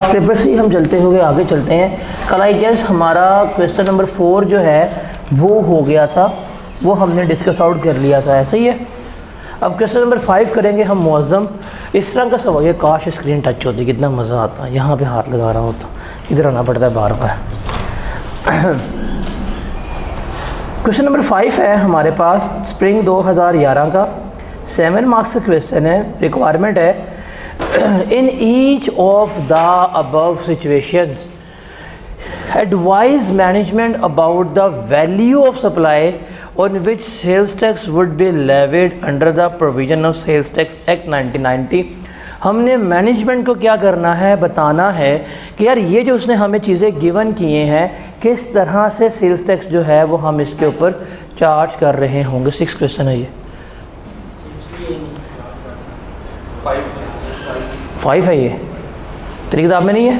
Paper से ही हम चलते हुए आगे चलते हैं। कल आई गेस हमारा क्वेश्चन नंबर 4 जो है वो हो गया था, वो हमने डिस्कस आउट कर लिया था, ऐसा ही है। अब क्वेश्चन नंबर 5 करेंगे हम मुअज़्ज़म। इस तरह का सवाल है, काश स्क्रीन टच होती, कितना मज़ा आता। यहाँ पे हाथ लगा रहा होता, इधर आना पड़ता है बार बार। क्वेश्चन नंबर 5 है हमारे पास, स्प्रिंग 2011 का 7 मार्क्स का क्वेश्चन है। रिक्वायरमेंट है in each of the above situations advise management about the value of supply on which sales tax would be levied under the provision of Sales Tax Act 1990। हमने management को क्या करना है, बताना है कि यार ये जो उसने हमें चीज़ें गिवन किए हैं, किस तरह से सेल्स टैक्स जो है वो हम इसके ऊपर चार्ज कर रहे होंगे। 6 क्वेश्चन है ये। 5 है ये, तेरी किताब में नहीं है।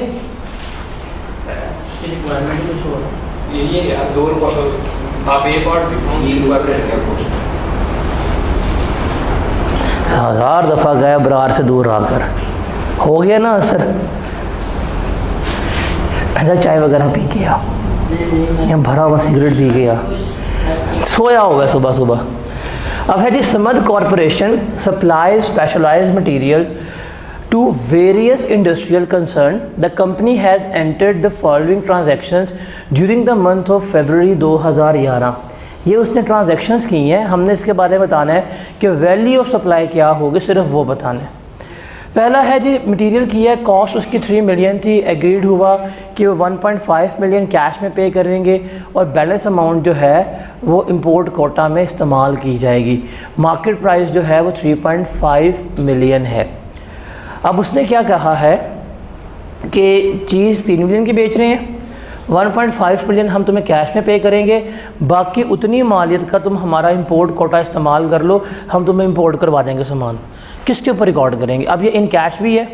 हजार दफ़ा गया बरार से दूर रहकर, हो गया ना असर। ऐसा चाय वगैरह पी के आ, या भरा हुआ सिगरेट पी के आ, सोया होगा सुबह सुबह। अब है जी, Samad corporation supply specialized material to various industrial concern. The company has entered the following transactions during the month of February 2011। ये उसने ट्रांजैक्शंस की हैं, हमने इसके बारे में बताना है कि वैल्यू ऑफ सप्लाई क्या होगी, सिर्फ वो बताना है। पहला है जी, मटेरियल की है, कॉस्ट उसकी 3 मिलियन थी। एग्रीड हुआ कि वो 1.5 मिलियन कैश में पे करेंगे और बैलेंस अमाउंट जो है वो इंपोर्ट कोटा में इस्तेमाल की जाएगी। मार्केट प्राइस जो है वो 3.5 मिलियन है। अब उसने क्या कहा है कि चीज़ 3 मिलियन की बेच रहे हैं, 1.5 मिलियन हम तुम्हें कैश में पे करेंगे, बाकी उतनी मालियत का तुम हमारा इंपोर्ट कोटा इस्तेमाल कर लो, हम तुम्हें इंपोर्ट करवा देंगे सामान। किसके ऊपर रिकॉर्ड करेंगे? अब ये इन कैश भी है,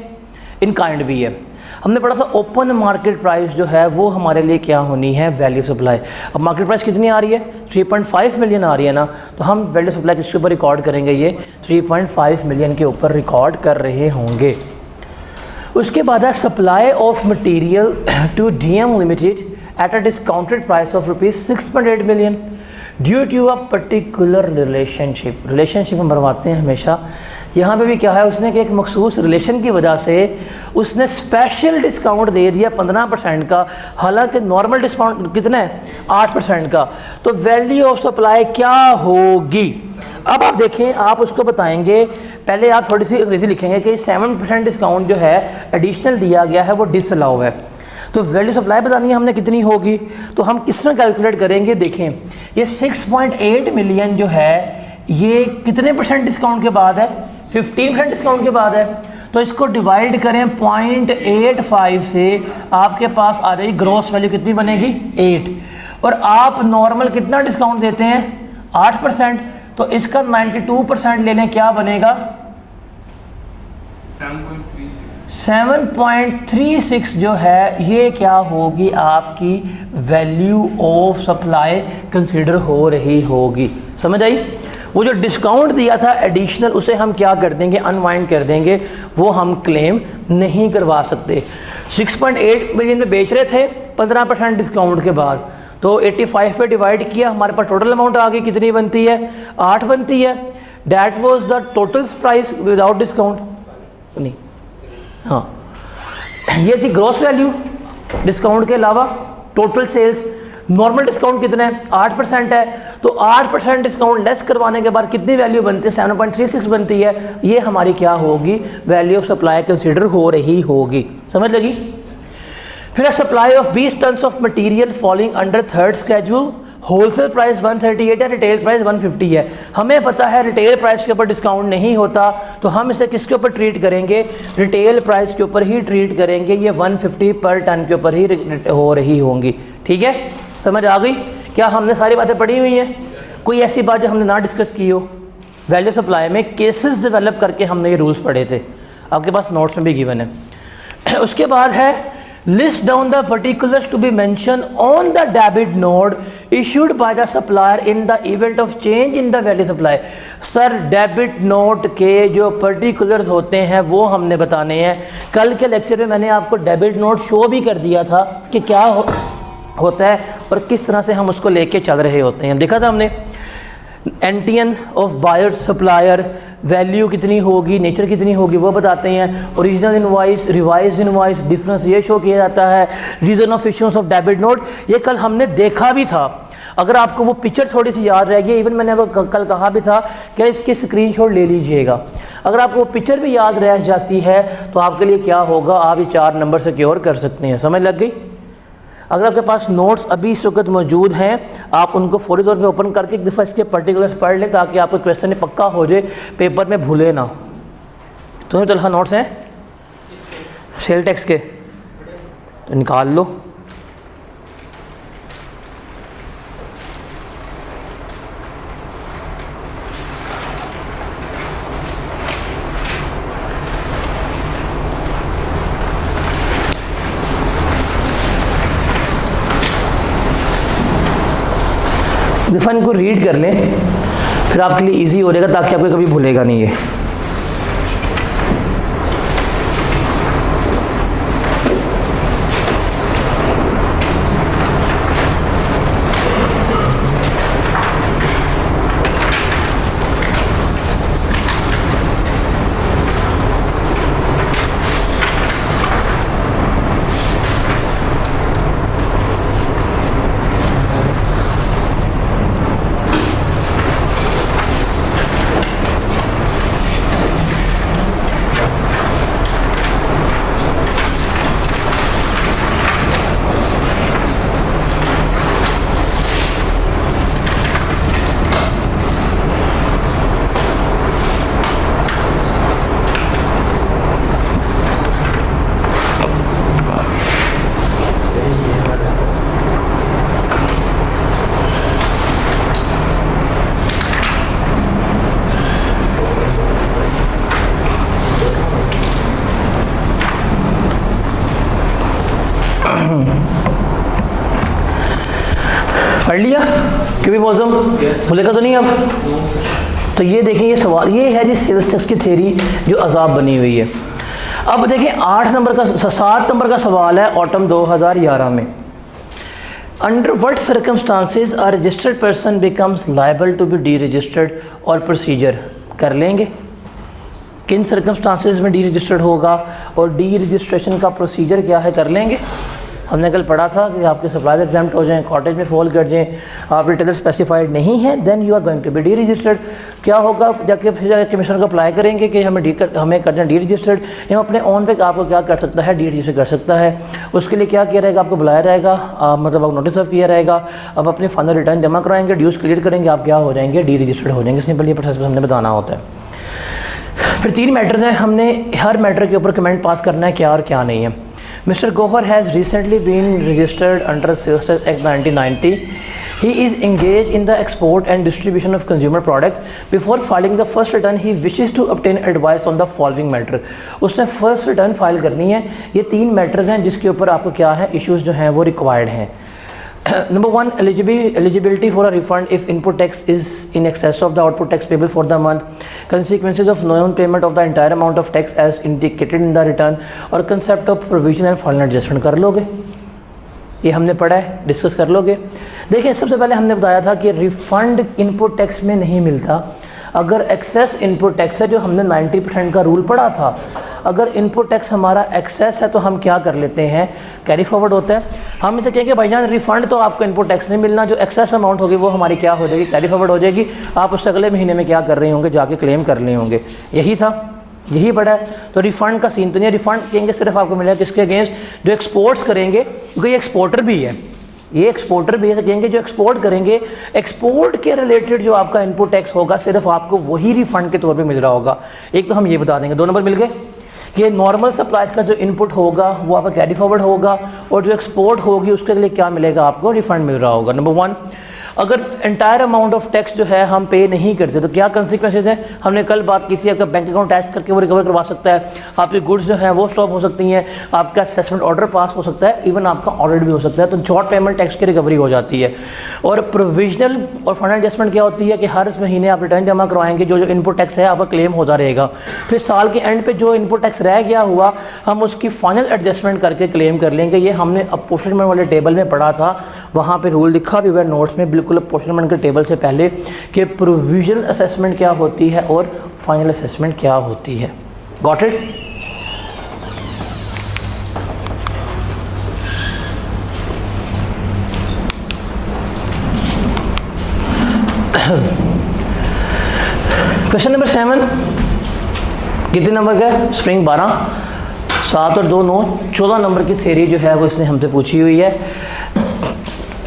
इन काइंड भी है। हमने पढ़ा था ओपन मार्केट प्राइस जो है वो हमारे लिए क्या होनी है, वैल्यू सप्लाई। अब मार्केट प्राइस कितनी आ रही है, 3.5 मिलियन आ रही है ना, तो हम वैल्यू सप्लाई किसके ऊपर रिकॉर्ड करेंगे, ये 3.5 मिलियन के ऊपर रिकॉर्ड कर रहे होंगे। उसके बाद है supply of material to DM limited at a discounted price of ₹6.8 million due to a particular relationship हम बनवाते हैं हमेशा। यहाँ पे भी क्या है, उसने कि एक मखसूस रिलेशन की वजह से उसने स्पेशल डिस्काउंट दे दिया 15% का, हालांकि नॉर्मल डिस्काउंट कितना है, 8% का। तो वैल्यू ऑफ सप्लाई क्या होगी? अब आप देखें, आप उसको बताएंगे। पहले आप थोड़ी सी अंग्रेजी लिखेंगे कि 7% डिस्काउंट जो है एडिशनल दिया गया है वो डिसअलाउ है। तो वैल्यू सप्लाई बतानी है हमने कितनी होगी, तो हम किस तरह कैलकुलेट करेंगे। देखें, ये 6.8 मिलियन जो है ये कितने परसेंट डिस्काउंट के बाद है, 15% डिस्काउंट के बाद है। तो इसको डिवाइड करें 0.85 से, आपके पास आ जाएगी ग्रॉस वैल्यू कितनी बनेगी, 8। और आप नॉर्मल कितना डिस्काउंट देते हैं, 8%। तो इसका 92% ले लें, क्या बनेगा, 7.36 जो है ये क्या होगी, आपकी वैल्यू ऑफ सप्लाई कंसिडर हो रही होगी। समझ आई? वो जो डिस्काउंट दिया था एडिशनल, उसे हम क्या कर देंगे, अनवाइंड कर देंगे, वो हम क्लेम नहीं करवा सकते। 6.8 मिलियन में बेच रहे थे 15% डिस्काउंट के बाद, तो 85 पे डिवाइड किया, हमारे पास टोटल अमाउंट आ गई, कितनी बनती है, 8 बनती है। That was the total price without discount, नहीं, हाँ, ये थी ग्रॉस वैल्यू डिस्काउंट के अलावा टोटल सेल्स। नॉर्मल डिस्काउंट कितना है, 8% है, तो 8% डिस्काउंट लेस करवाने के बाद कितनी वैल्यू बनती है, 7.36 बनती है। ये हमारी क्या होगी, वैल्यू ऑफ सप्लाई कंसीडर हो रही होगी। समझ लगी? फिर supply of 20 tons of material falling under third schedule, wholesale price 138 है, रिटेल प्राइस 150 है। हमें पता है रिटेल प्राइस के ऊपर डिस्काउंट नहीं होता, तो हम इसे किसके ऊपर ट्रीट करेंगे, रिटेल प्राइस के ऊपर ही ट्रीट करेंगे। ये 150 पर टन के ऊपर ही हो रही होंगी। ठीक है, समझ आ गई? क्या हमने सारी बातें पढ़ी हुई हैं? कोई ऐसी बात जो हमने ना डिस्कस की हो? वैल्यू सप्लाई में केसेस डेवलप करके हमने ये रूल्स पढ़े थे, आपके पास नोट्स में भी गिवन है। उसके बाद है list down the particulars to be mention on the debit note issued by the supplier in the event of change in the value supply. Sir debit note के जो पर्टिकुलर्स होते हैं वो हमने बताने हैं। कल के लेक्चर में मैंने आपको डेबिट नोट शो भी कर दिया था कि क्या होता है और किस तरह से हम उसको लेके चल रहे होते हैं। देखा था हमने एंटियन ऑफ बायर सप्लायर, वैल्यू कितनी होगी, नेचर कितनी होगी वो बताते हैं। Original invoice, revised invoice, difference ये शो किया जाता है। Reason of issues of debit note ये कल हमने देखा भी था। अगर आपको वो पिक्चर थोड़ी सी याद रहेगी, इवन मैंने वो कल कहा भी था कि इसकी स्क्रीनशॉट ले लीजिएगा। अगर आपको वो पिक्चर भी याद रह जाती है तो आपके लिए क्या होगा, आप ये 4 नंबर सिक्योर कर सकते हैं। समझ लग गई? अगर आपके पास नोट्स अभी इस वक्त मौजूद हैं, आप उनको फौरी तौर पे ओपन करके एक दफ़ा इसके पर्टिकुलर्स पढ़ लें ताकि आपको क्वेश्चन पक्का हो जाए, पेपर में भूले ना। तुम्हें तलखा नोट्स हैं सेल टैक्स के, तो निकाल लो। दफ़ा इनको रीड कर लें, फिर आपके लिए इजी हो जाएगा ताकि आपको कभी भूलेगा नहीं ये। पढ़ लिया क्योंकि मौसम भूलेगा तो नहीं अब। तो ये देखें, ये सवाल ये है जी सेल्स टैक्स की थ्योरी जो अजाब बनी हुई है। अब देखें 7 नंबर का सवाल है ऑटम 2011 में। Under what circumstances are registered person becomes liable to be deregistered और प्रोसीजर कर लेंगे। किन सर्कमस्टांसेस में डी रजिस्टर्ड होगा और डी रजिस्ट्रेशन का प्रोसीजर क्या है, कर लेंगे। हमने कल पढ़ा था कि आपके सप्लाईज एग्जाम्प्ट हो जाएं, कॉटेज में फॉल कर जाएं, आप रिटेलर स्पेसिफाइड नहीं है, then you are going to be deregistered. क्या होगा, जाके फिर जाके कमिश्नर को अप्लाई करेंगे कि हमें करना डी रजिस्टर्ड, या अपने ऑन पे आपको क्या कर सकता है, डी रजिस्टर कर सकता है। उसके लिए क्या किया रहेगा, आपको बुलाया जाएगा, मतलब आपको नोटिस ऑफ किया रहेगा, अब अपनी फाइनल रिटर्न जमा कराएंगे, ड्यूज क्लियर करेंगे, आप क्या हो जाएंगे, डी रजिस्टर्ड हो जाएंगे। सिंपल ये प्रोसेस हमने बताना होता है। फिर 3 मैटर्स हैं, हमने हर मैटर के ऊपर कमेंट पास करना है क्या और क्या नहीं है। Mr. Gohar has recently been registered under Sales Tax Act 1990. He is engaged in the export and distribution of consumer products. Before filing the first return, he wishes to obtain advice on the following matter. उसने first return file करनी है। ये 3 matters हैं जिसके ऊपर आपको क्या है, इश्यूज जो हैं वो रिक्वायर्ड हैं। Number 1, eligibility for a refund if input tax is in excess of the output tax payable for the month, consequences of non-payment of the entire amount of tax as indicated in the return, और concept of provision and final adjustment कर लोगे। ये हमने पढ़ा है, discuss कर लोगे। देखिए सबसे पहले हमने बताया था कि रिफंड इनपुट टैक्स में नहीं मिलता अगर एक्सेस इनपुट टैक्स है, जो हमने 90% का रूल पढ़ा था। अगर इनपुट टैक्स हमारा एक्सेस है तो हम क्या कर लेते हैं, कैरी फॉरवर्ड होता है। हम इसे कहेंगे भाईजान रिफंड तो आपको इनपुट टैक्स नहीं मिलना, जो एक्सेस अमाउंट होगी वो हमारी क्या हो जाएगी, कैरी फॉरवर्ड हो जाएगी। आप उससे अगले महीने में क्या कर रहे होंगे, जाके क्लेम कर रहे होंगे। यही था, यही बड़ा है। तो रिफंड का सीन तो नहीं, रिफंड कहेंगे सिर्फ आपको मिलेगा किसके अगेंस्ट, जो एक्सपोर्ट्स करेंगे, क्योंकि ये एक्सपोर्टर भी है, ये एक्सपोर्टर भी है, कहेंगे जो एक्सपोर्ट करेंगे, एक्सपोर्ट के रिलेटेड जो आपका इनपुट टैक्स होगा सिर्फ आपको वही रिफंड के तौर पे मिल रहा होगा। एक तो हम ये बता देंगे, 2 नंबर मिल गए कि नॉर्मल सप्लाईज का जो इनपुट होगा वो आपका कैरी फॉरवर्ड होगा, और जो एक्सपोर्ट होगी उसके लिए क्या मिलेगा, आपको रिफंड मिल रहा होगा। नंबर 1, अगर एंटायर अमाउंट ऑफ टैक्स जो है हम पे नहीं करते तो क्या कंसिक्वेंसेज हैं? हमने कल बात की थी, आपका बैंक अकाउंट टैक्स करके वो रिकवर करवा सकता है, आपकी गुड्स जो हैं वो स्टॉप हो सकती हैं, आपका असेसमेंट ऑर्डर पास हो सकता है, इवन आपका ऑडिट भी हो सकता है, तो शॉर्ट पेमेंट टैक्स की रिकवरी हो जाती है। और प्रोविजनल और फाइनल एडजस्टमेंट क्या होती है कि हर महीने आप रिटर्न जमा करवाएंगे, जो इनपुट टैक्स है आपका क्लेम होता रहेगा, फिर साल के एंड पे जो इनपुट टैक्स रह गया हुआ हम उसकी फाइनल एडजस्टमेंट करके क्लेम कर लेंगे। ये हमने अपॉर्चनमेंट वाले टेबल में पढ़ा था, वहाँ पे रूल लिखा भी हुआ है नोट्स में बिल्कुल अपॉर्चनमेंट के टेबल से पहले कि प्रोविजनल असेसमेंट क्या होती है और फाइनल असेसमेंट क्या होती है। Got it? क्वेश्चन नंबर 7 कितने नंबर का है? स्प्रिंग 12, 7 और 2 9, 14 नंबर की थ्योरी जो है वो इसने हमसे पूछी हुई है।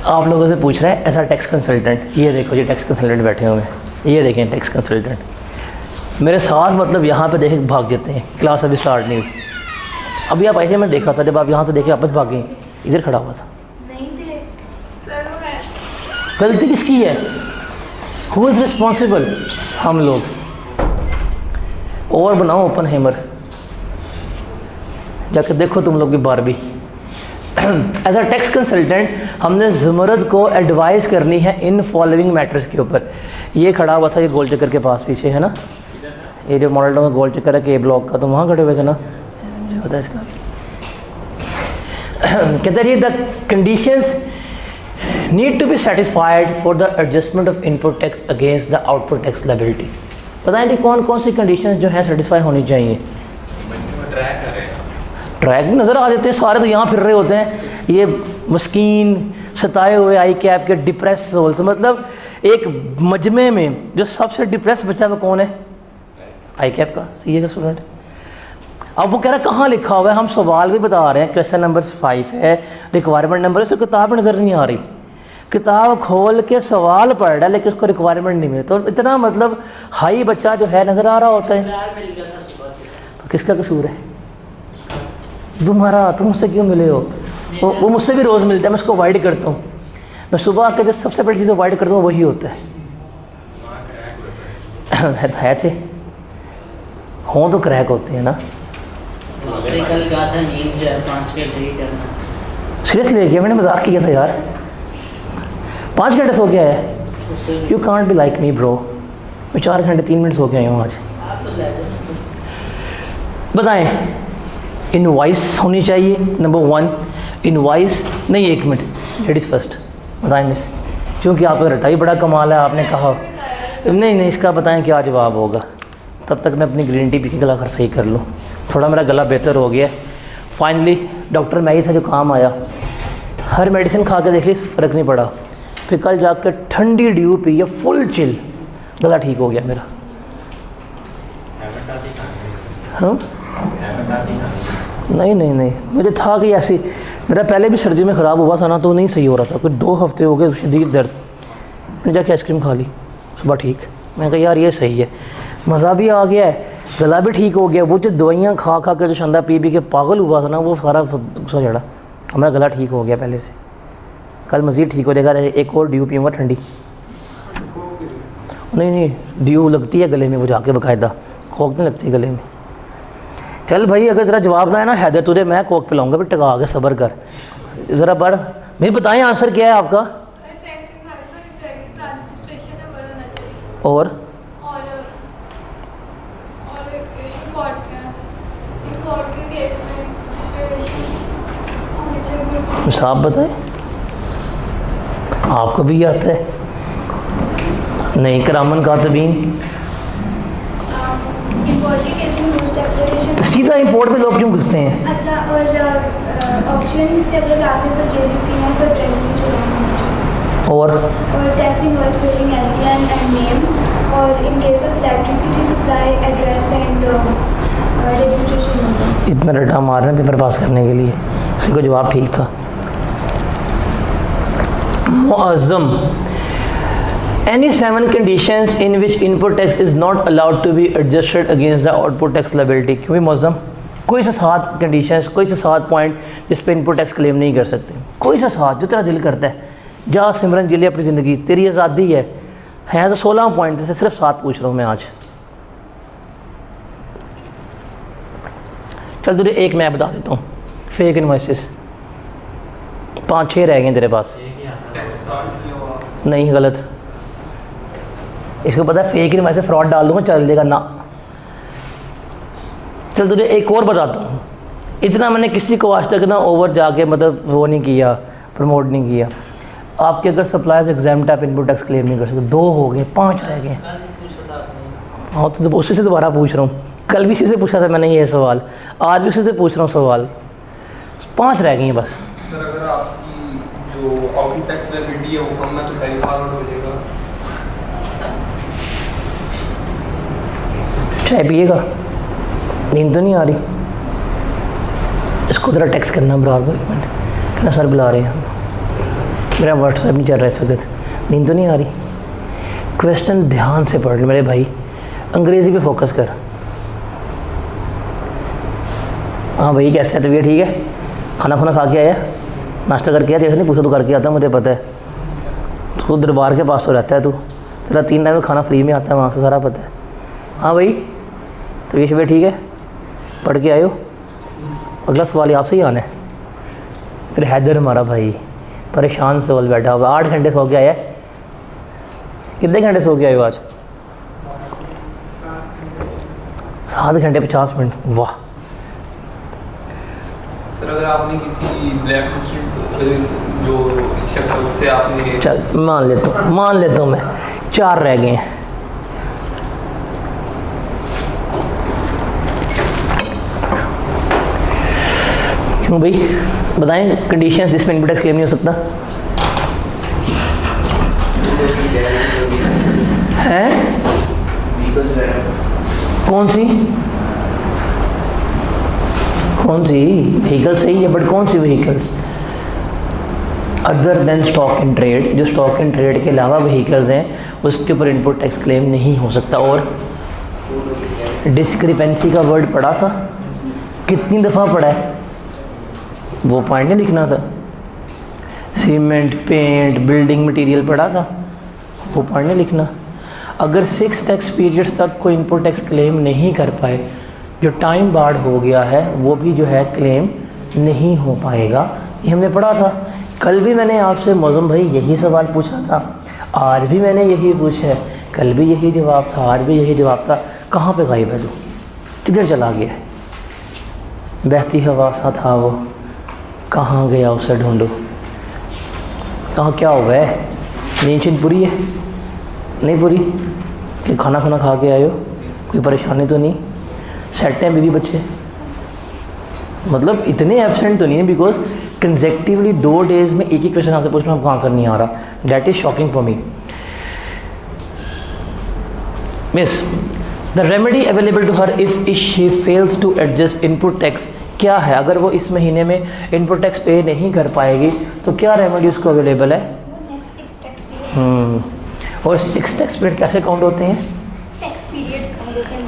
आप लोगों से पूछ रहा है ऐसा टैक्स कंसल्टेंट, ये देखो जी टैक्स कंसल्टेंट बैठे हुए हैं, ये देखें टैक्स कंसल्टेंट मेरे साथ, मतलब यहाँ पे देखे भाग जाते हैं, क्लास अभी स्टार्ट नहीं हुई, अभी आप ऐसे मैं देखा था, जब आप यहाँ से देखे वापस भागे, इधर खड़ा हुआ था। गलती किसकी है? Who is responsible? हम लोग। और बनाओ ओपन हेमर, जाकर देखो तुम लोग की बारबी। एज अ टैक्स कंसल्टेंट हमने ज़ुमरद को एडवाइस करनी है इन फॉलोइंग मैटर्स के ऊपर। ये खड़ा हुआ था, ये गोल चक्कर के पास पीछे है ना, ये जो मॉडल टाउन का गोल चक्कर है के ब्लॉक का, तो वहाँ खड़े हुए थे ना, पता है इसका। कहते हैं the conditions need to be satisfied for the adjustment of input tax against the output tax liability. बताएं कि कौन कौन सी कंडीशंस जो हैं सेटिस्फाई होनी चाहिए। ट्रैक में नज़र आ जाते हैं सारे, तो यहाँ फिर रहे होते हैं ये मस्कीन सताए हुए आई कैप के डिप्रेस सोल्स। मतलब एक मजमे में जो सबसे डिप्रेस बच्चा वो कौन है? आई कैप का, सीए का स्टूडेंट। अब वो कह रहा है कहाँ लिखा हुआ है, हम सवाल भी बता रहे हैं, क्वेश्चन नंबर 5 है, रिक्वायरमेंट नंबर, उसको किताब नज़र नहीं आ रही, किताब खोल के सवाल पढ़ रहा है लेकिन उसको रिक्वायरमेंट नहीं मिली। तो इतना मतलब हाई बच्चा जो है नज़र आ रहा होता है, तो किसका कसूर है? तुम्हारा। तुम मुझसे क्यों मिले हो? वो मुझसे भी रोज़ मिलता है, मैं उसको अवॉइड करता हूँ। मैं सुबह आके जो सबसे बड़ी चीज़ अवॉइड करता हूँ वही होता है। है थे हों तो क्रैक होते हैं ना। सीरियसली किया मैंने, मजाक किया था यार। 5 घंटे सो गया है। You can't be like me bro. मैं 4 घंटे 3 मिनट सो के आया हूँ आज। बताएं, इनवॉइस होनी चाहिए नंबर 1। इनवॉइस नहीं, 1 मिनट लेडीज़ फर्स्ट। बताएं मिस, क्योंकि आपका रटाई बड़ा कमाल है, आपने कहा नहीं इसका बताएं क्या जवाब होगा। तब तक मैं अपनी ग्रीन टी पी के गला खर सही कर लूँ, थोड़ा मेरा गला बेहतर हो गया। फाइनली डॉक्टर मैं ही था जो काम आया। हर मेडिसिन खा के देख ली, फ़र्क नहीं पड़ा। फिर कल जाकर ठंडी ड्यू पी है, फुल चिल, गला ठीक हो गया मेरा। हाँ नहीं मुझे था कि ऐसी, मेरा पहले भी सर्दी में ख़राब हुआ था ना, तो नहीं सही हो रहा था। कुछ 2 हफ्ते हो गए शदीद दर्द। मैंने जाके आइसक्रीम खा ली, सुबह ठीक। मैंने कहा यार ये सही है, मज़ा भी आ गया है, गला भी ठीक हो गया। वो जो दवाइयाँ खा के जो शंदा पी के पागल हुआ था ना, वो सारा गुस्सा चढ़ा। हमारा गला ठीक हो गया पहले से। कल मज़ीद ठीक हो जाएगा। एक और ड्यू पीऊँगा ठंडी। नहीं ड्यू लगती है गले में, वो जाके बाकायदा, कोक नहीं लगती गले में। चल भाई, अगर ज़रा जवाब ना है ना हैदर तुझे, मैं कोक पिलाऊंगा। फिर टका के सब्र कर ज़रा बढ़। भाई बताएं आंसर क्या है आपका? और साफ बताएं, आपको भी आता है? नहीं, करामन कातबीन सीधा इंपोर्ट पे लोग क्यों घुसते हैं? अच्छा, और ऑप्शन से अगर आपने परचेजेस किए हैं तो ट्रेजरी चुराना और tax invoice billing area and name, और in case of electricity supply address and registration number. इतना रटा मार रहे हैं पेपर पास करने के लिए, उसका जवाब ठीक था। Muazzam, any 7 conditions in which input tax is not allowed to be adjusted against the output tax liability। क्योंकि मुअज़्ज़म कोई से 7 कंडीशंस, कोई से 7 पॉइंट जिस पे इनपुट टैक्स क्लेम नहीं कर सकते, कोई से 7 जो तेरा दिल करता है जा सिमरन जी ले अपनी ज़िंदगी, तेरी आज़ादी है तो 16 पॉइंट से सिर्फ 7 पूछ रहा हूँ मैं आज। चल तुझे एक मैं बता देता हूँ, फेक इन्वॉइसेस 5-6 रह गए तेरे पास। नहीं, गलत। इसको पता है फेक इन्वॉइस फ्रॉड डाल दूँगा चल देगा ना। चल तुझे एक और बताता हूँ, इतना मैंने किसी को आज तक ना ओवर जाके मतलब वो नहीं किया, प्रमोट नहीं किया। आपके अगर suppliers exam type input tax claim नहीं कर सकते, 2 हो गए, 5 रह गए। हाँ तो उसी से दोबारा पूछ रहा हूँ, कल भी इसी से पूछा था मैंने ये सवाल, आज भी उसी से पूछ रहा हूँ सवाल। 5 रह गई हैं बस। सर अगर आपकी जो आउटपुट टैक्स लायबिलिटी है वो कम है तो कैरी फॉरवर्ड हो जाएगा। चाय पिएगा? नींद तो नहीं आ रही? इसको ज़रा टेक्स्ट करना ब्रार को, 1 मिनट, कहना सर बुला रहे हैं, मेरा व्हाट्सएप नहीं चल रहा है इस वक्त, नींद तो नहीं आ रही? क्वेश्चन ध्यान से पढ़ ले मेरे भाई, अंग्रेज़ी पे फोकस कर। हाँ भाई कैसा है, तबीयत ठीक है? खाना खुना खा के आया, नाश्ता करके आया? जैसे नहीं पूछा तो करके आता, मुझे पता है। तो दरबार के पास तो रहता है तू, तेरा 3 टाइम में खाना फ्री में आता है वहाँ से, सारा पता है। हाँ भाई तबीयत ठीक है? पढ़ के आयो? अगला सवाल आपसे ही आना है। फिर हैदर हमारा भाई परेशान सोल बैठा हुआ, 8 घंटे सो के आया। कितने घंटे सो के आए हो आज? 7 घंटे 50 मिनट, वाह। सर अगर आपने किसी ब्लैक लिस्टेड जो शख्स है उससे आपने, चल मान लेता हूँ मैं, 4 रह गए हैं। क्यों भाई बताएं कंडीशंस जिसमें इनपुट टैक्स क्लेम नहीं हो सकता है? कौन सी व्हीकल सही है, बट कौन सी vehicles? Other than stock in trade, जो स्टॉक इन ट्रेड के अलावा व्हीकल्स हैं उसके ऊपर इनपुट टैक्स क्लेम नहीं हो सकता। और डिस्क्रिपेंसी का वर्ड पढ़ा था, कितनी दफ़ा पढ़ा है? वो पॉइंट नहीं लिखना था। सीमेंट, पेंट, बिल्डिंग मटेरियल पढ़ा था, वो पॉइंट नहीं लिखना। अगर 6 टैक्स पीरियड्स तक कोई इनपुट टैक्स क्लेम नहीं कर पाए, जो टाइम बार्ड हो गया है वो भी जो है क्लेम नहीं हो पाएगा, ये हमने पढ़ा था। कल भी मैंने आपसे मौज़ूम भाई यही सवाल पूछा था, आज भी मैंने यही पूछा है, कल भी यही जवाब था, आज भी यही जवाब था। कहाँ पे गायब है तू? किधर चला गया? बहती हवा सा था वो, कहाँ गया उसे ढूंढो। कहाँ क्या हुआ है? नींद पूरी है? नहीं पूरी? कि खाना खुना खा के आए हो? कोई परेशानी तो नहीं? सेट हैं बीवी बच्चे? मतलब इतने एब्सेंट तो नहीं है, बिकॉज कंसेक्टिवली 2 डेज़ में एक ही क्वेश्चन आपसे पूछ रहा हूँ, आपको आंसर नहीं आ रहा। That is shocking for me. Miss, the remedy available to her if she fails to adjust input tax क्या है? अगर वो इस महीने में इनपुट टैक्स पे नहीं कर पाएगी तो क्या रेमेडी उसको अवेलेबल है? और 6 टैक्स पीरियड कैसे काउंट होते हैं?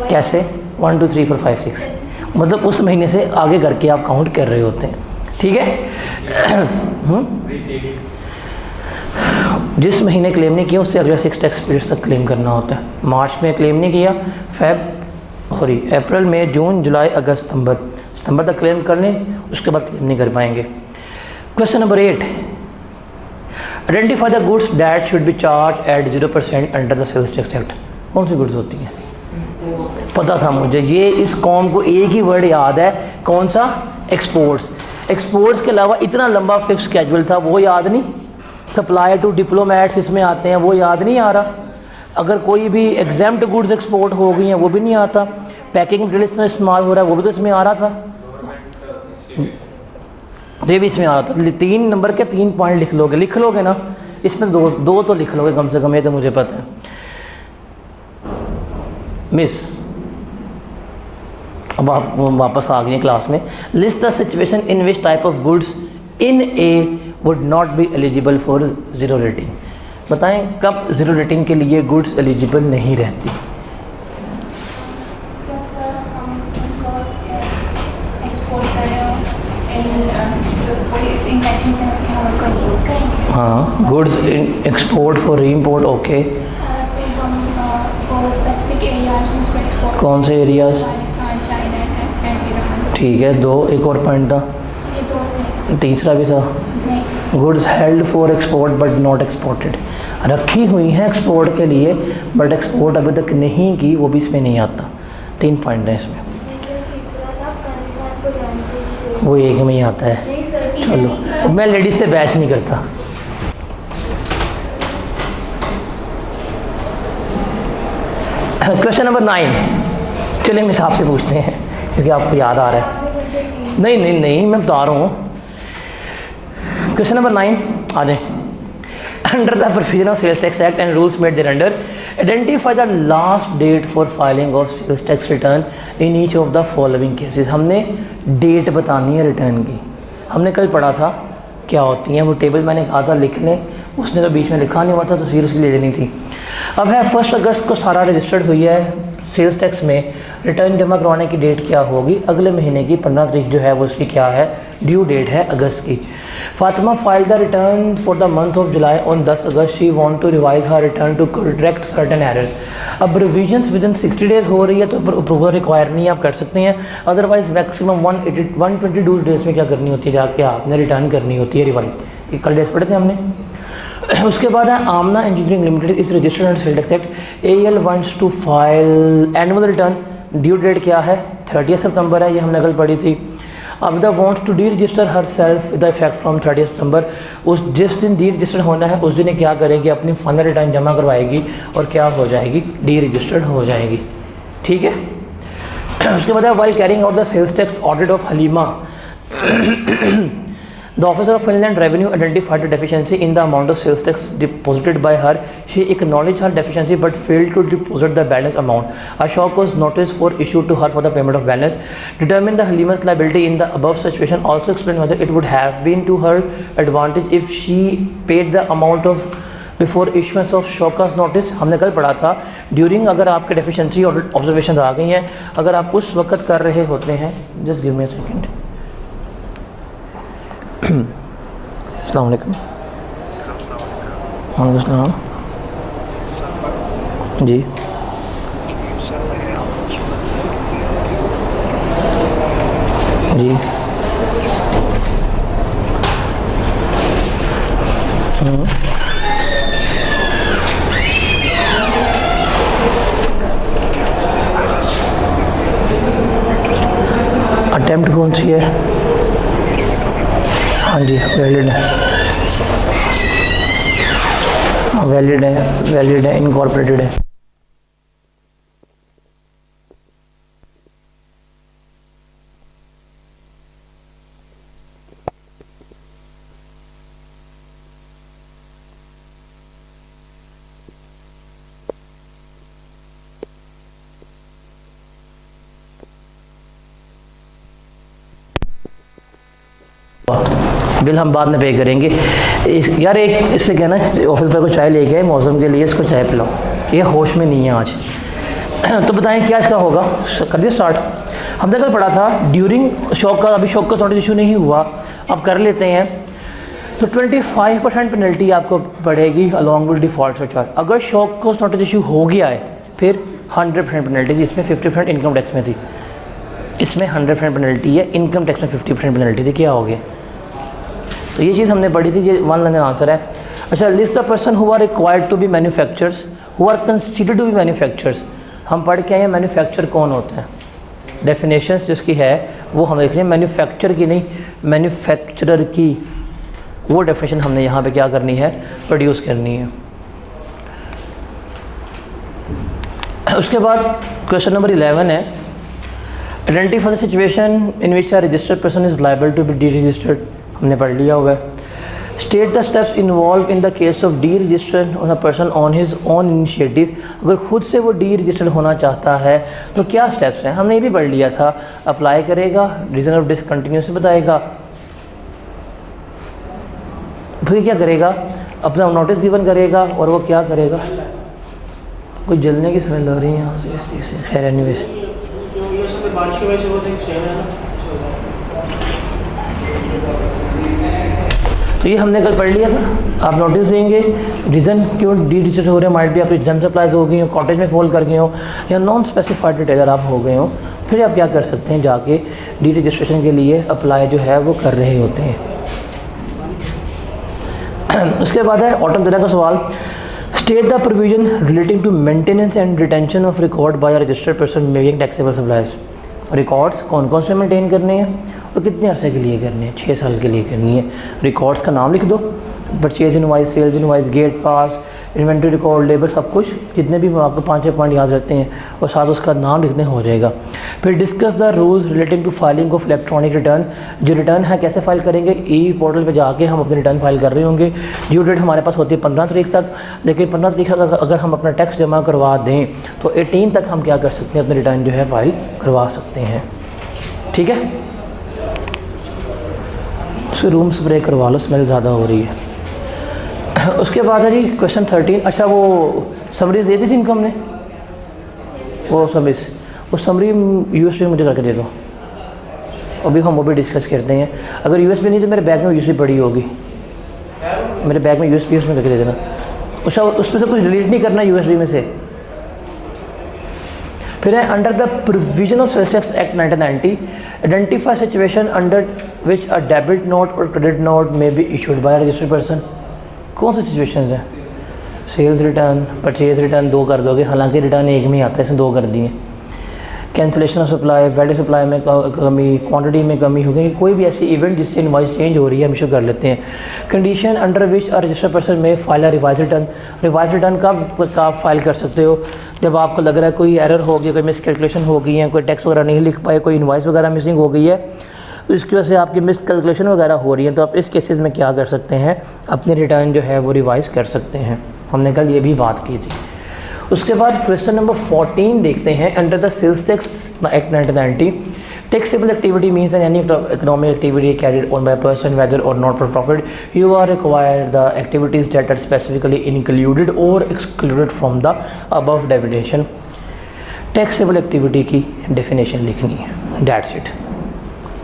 कैसे? 1 2 3 4 5 6, मतलब उस महीने से आगे करके आप काउंट कर रहे होते हैं, ठीक है? जिस महीने क्लेम नहीं किया उससे अगले 6 टैक्स पीरियड तक क्लेम करना होता है। मार्च में क्लेम नहीं किया, अप्रैल, मई, जून, जुलाई, अगस्त, सितंबर तक क्लेम कर लें, उसके बाद क्लेम नहीं कर पाएंगे। Question number 8, identify the goods that should be charge at 0% under the sales tax act. कौन सी गुड्स होती हैं? पता था मुझे, ये इस कौम को एक ही वर्ड याद है, कौन सा? एक्सपोर्ट्स। एक्सपोर्ट्स के अलावा इतना लंबा फिक्स स्केड्यूल था, वो याद नहीं। सप्लाई टू डिप्लोमेट्स इसमें आते हैं, वो याद नहीं आ रहा। अगर कोई भी एग्जाम्प्ट गुड्स एक्सपोर्ट हो गई हैं वो भी नहीं आता। पैकिंग मटेरियल में इस्तेमाल हो रहा है वो भी तो इसमें आ रहा था, ये भी इसमें आ रहा था। 3 नंबर के 3 पॉइंट लिख लोगे ना, इसमें दो तो लिख लोगे कम से कम, ये तो मुझे पता है। मिस, अब आप वापस आ गए क्लास में। List the situation in which type of goods in A would not be eligible for 0 rating. बताएं कब 0 रेटिंग के लिए गुड्स एलिजिबल नहीं रहती? एक्सपोर्ट कर रहे हो इन कोई मैन्युफैक्चरिंग से क्या उनको इंपोर्ट करेंगे। हाँ, goods export for re import, okay. फिर हम वो स्पेसिफिक एरियाज में उसको एक्सपोर्ट, कौन से areas? Pakistan, China and Iran. ठीक है, 2 एक और पॉइंट था, ये 2 थे। तीसरा भी था। नहीं, goods held for export but not exported, रखी हुई हैं एक्सपोर्ट के लिए बट एक्सपोर्ट अभी तक नहीं की, वो भी इसमें नहीं आता। 3 पॉइंट हैं इसमें, तीसरा था अफगानिस्तान को लैंग्वेज से। वो एक में ही आता है। नहीं सर, चलो, मैं लेडीज से बैच नहीं करता। क्वेश्चन नंबर 9, चलिए हम हिसाब से पूछते हैं क्योंकि आपको याद आ रहा है। नहीं नहीं नहीं, मैं बता रहा हूँ। क्वेश्चन नंबर 9 आ जाए। Under the provision of sales tax act and rules made thereunder, identify the last date for filing of sales tax return in each of the following cases. हमने डेट बतानी है रिटर्न की। हमने कल पढ़ा था क्या होती हैं वो टेबल, मैंने कहा था लिख लें, उसने तो बीच में लिखा नहीं हुआ था, तस्वीर उसकी ले लेनी थी। अब है 1 अगस्त को सारा रजिस्टर्ड हुई है सेल्स टैक्स में, रिटर्न जमा करवाने की डेट क्या होगी? अगले महीने की 15 तारीख जो है वो उसकी क्या है, ड्यू डेट है अगस्त की। Fatima file the return for the month of July on 10 August. She want to revise her return to correct certain errors. अब रिविजन्स विद इन 60 डेज हो रही है तो अप्रूवल रिक्वायर नहीं, आप कर सकते हैं। अदरवाइज मैक्सिमम 122 डेज में क्या करनी होती है, जाके आपने रिटर्न करनी होती है रिवाइज। ये कल डेज पढ़े थे हमने। उसके बाद है Amna engineering limited is registered under sales tax act. AEL wants to file annual return, due date क्या है 30 सितंबर है, ये हमने कल पढ़ी थी। अबदा wants to deregister herself the effect from 30 September. उस जिस दिन डी रजिस्टर होना है उस दिन क्या करेगी, अपनी फाइनल रिटर्न जमा करवाएगी और क्या हो जाएगी, डी रजिस्टर्ड हो जाएगी। ठीक है। उसके बाद है while carrying out the sales tax audit of Halima, the officer of Finland Revenue identified a deficiency in the amount of sales tax deposited by her. She acknowledged her deficiency but failed to deposit the balance amount. A shock was notice for issued to her for the payment of balance. Determine the Halima's liability in the above situation. Also explain whether it would have been to her advantage if she paid the amount of before issuance of shockers notice. हमने कल पढ़ा था during, अगर आपके deficiency और observation आ गई हैं, अगर आप उस वक्त कर रहे होते हैं, just give me a second. अस्सलाम वालेकुम। वालेकुम अस्सलाम जी। जी अटेम्प्ट कौन सी है? हाँ जी, वैलिड है, वैलिड है, इनकॉर्पोरेटेड है। बिल हम बाद में पे करेंगे। यार एक इससे कहना, ऑफिस पर को चाय लेके आए मौसम के लिए, इसको चाय पिलाओ, ये होश में नहीं है आज। तो बताएं क्या इसका होगा, कर दिया स्टार्ट। हमने कल पढ़ा था ड्यूरिंग शॉक का, अभी शॉक का नोटिस इशू नहीं हुआ, अब कर लेते हैं। तो 25% पेनल्टी आपको पड़ेगी अलॉन्ग विद डिफ़ॉल्ट सरचार्ज। अगर शॉक का नोटिस इशू हो गया है फिर 100% पेनल्टी थी, इसमें 50% इनकम टैक्स में थी, इसमें 100% पेनल्टी है, इनकम टैक्स में 50% पेनल्टी थी। क्या हो गया? तो ये चीज़ हमने पढ़ी थी, ये 1 लाइन आंसर है। अच्छा, list the person who are required to be manufacturers who are considered to be manufacturers. हम पढ़ के आए हैं मैन्युफैक्चर कौन होते हैं, डेफिनेशंस जिसकी है वो हम देख रहे हैं, मैन्युफैक्चर की नहीं, मैन्युफैक्चरर की वो डेफिनेशन हमने यहाँ पे क्या करनी है, प्रोड्यूस करनी है। उसके बाद क्वेश्चन नंबर 11 है, identify the situation in which a registered person is liable to be deregistered. हमने पढ़ लिया हुआ है। State the steps involve in the case of deregistered on a person on his own initiative. अगर खुद से वो D registered होना चाहता है तो क्या स्टेप्स हैं, हमने ये भी पढ़ लिया था। अप्लाई करेगा, रीज़न ऑफ डिसकंटिन्यूस बताएगा, फिर क्या करेगा, अपना नोटिस गिवन करेगा और वो क्या करेगा। कोई जलने की स्मेल आ रही है यहाँ से इस चीज़ से, खैर एनीवेज। बारिश की वजह से वो देख तो ये हमने कल पढ़ लिया था। आप नोटिस देंगे रीज़न क्यों डी रजिस्टर हो रहे हैं, माइट भी आपकी जम सप्लाईज हो गई हो, कॉटेज में फॉल कर गए हो, या नॉन स्पेसिफाइड रिटेलर आप हो गए हो, फिर आप क्या कर सकते हैं, जाके डी रजिस्ट्रेशन के लिए अप्लाई जो है वो कर रहे होते हैं। उसके बाद है ऑटम तरह का सवाल, state the provision relating to maintenance and retention of record by registered person making taxable supplies. Records कौन कौन से मेंटेन करने हैं और कितने अरसे के लिए करने हैं, 6 साल के लिए करनी है। रिकॉर्ड्स का नाम लिख दो, purchase invoice, sales invoice, gate pass, inventory record, labour, सब कुछ जितने भी आपको 5-6 पॉइंट याद रहते हैं और साथ उसका नाम लिखने हो जाएगा। फिर discuss the rules relating to filing of electronic return. जो रिटर्न है कैसे फाइल करेंगे, ई पोर्टल पे जाके हम अपने रिटर्न फाइल कर रहे होंगे। ड्यू डेट हमारे पास होती है 15 तारीख तक, लेकिन 15 तारीख तक अगर हम अपना टैक्स जमा करवा दें तो 18 तक हम क्या कर सकते हैं, अपने रिटर्न जो है फाइल करवा सकते हैं। ठीक है, उससे रूम स्प्रे करवा लो, स्मेल ज़्यादा हो रही है। उसके बाद है जी क्वेश्चन 13। अच्छा वो समरीज दे दी थी इनकम ने, वो समरीज, उस समरी यूएसपी मुझे करके दे दो, अभी हम वो भी डिस्कस करते हैं। अगर यूएसपी नहीं तो मेरे बैग में यूएसपी पड़ी होगी, मेरे बैग में यूएसपी उसमें करके दे देना। उसमें से कुछ डिलीट नहीं करना यूएसपी में से। फिर है under the provision of sales tax act 1990 identify situation under which a debit note और credit note may be issued by registered person. कौन सी सिचुएशन है? सेल्स रिटर्न, परचेज रिटर्न 2 कर दोगे, हालांकि रिटर्न एक में ही आता है, इसमें 2 कर दिए। Cancellation of supply, value supply में कमी, क्वांटिटी में कमी हो गई, कोई भी ऐसी इवेंट जिससे इनवॉइस चेंज हो रही है हम इशू कर लेते हैं। Condition under which a registered person may file a revise return. Revise return कब आप फाइल कर सकते हो? जब आपको लग रहा है कोई एरर हो गया, कोई मिस कैलकुलेशन हो गई है, कोई टैक्स वगैरह नहीं लिख पाए, कोई इनवॉइस वगैरह मिसिंग हो गई है, तो इसकी वजह से आपकी मिस कैलकुलेशन वगैरह हो रही है, तो आप इस केसेस में क्या कर सकते हैं, अपनी रिटर्न जो है वो रिवाइज कर सकते हैं। हमने कल ये भी बात की थी। उसके बाद क्वेश्चन नंबर 14 देखते हैं। Under the sales tax act 1990 taxable activity means any economic activity carried on by person whether or not for profit you are required the activities that are specifically included or excluded from the above definition. Taxable activity की definition लिखनी है, that's it.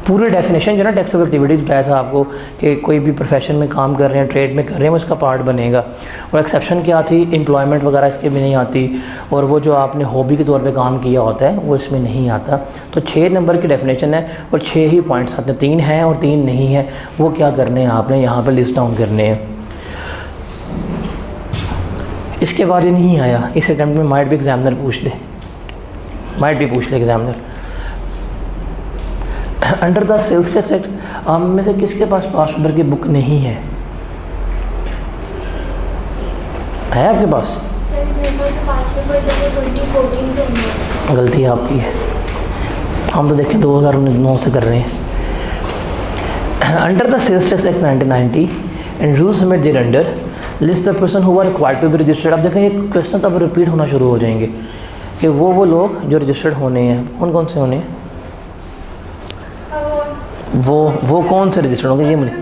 पूरे definition जो ना taxable activities पैसा आपको कि कोई भी प्रोफेशन में काम कर रहे हैं, ट्रेड में कर रहे हैं, उसका पार्ट बनेगा। और एक्सेप्शन क्या थी, एम्प्लॉयमेंट वगैरह इसके भी नहीं आती, और वो जो आपने हॉबी के तौर पे काम किया होता है वो इसमें नहीं आता। तो 6 नंबर की डेफिनेशन है और 6 ही पॉइंट्स आते हैं, 3 हैं और 3 नहीं है। वो क्या करने हैं आपने यहाँ पर लिस्ट डाउन करने हैं। इसके बाद ये नहीं आया, इस अटैम्प्ट में माइट भी एग्जामिनर पूछ ले, माइट भी पूछ ले examiner. Under the sales tax act आप में से किसके पास पास नंबर की बुक नहीं है? है आपके पास? गलती आपकी है, हम तो देखें 2009 से कर रहे हैं। Under the sales tax act 1990 and rules made there under list the person who are required to be registered. अब देखें ये क्वेश्चन तब रिपीट होना शुरू हो जाएंगे कि वो लोग जो रजिस्टर्ड होने हैं, कौन कौन से होने हैं, वो कौन से रजिस्टर्ड होंगे, ये मुझे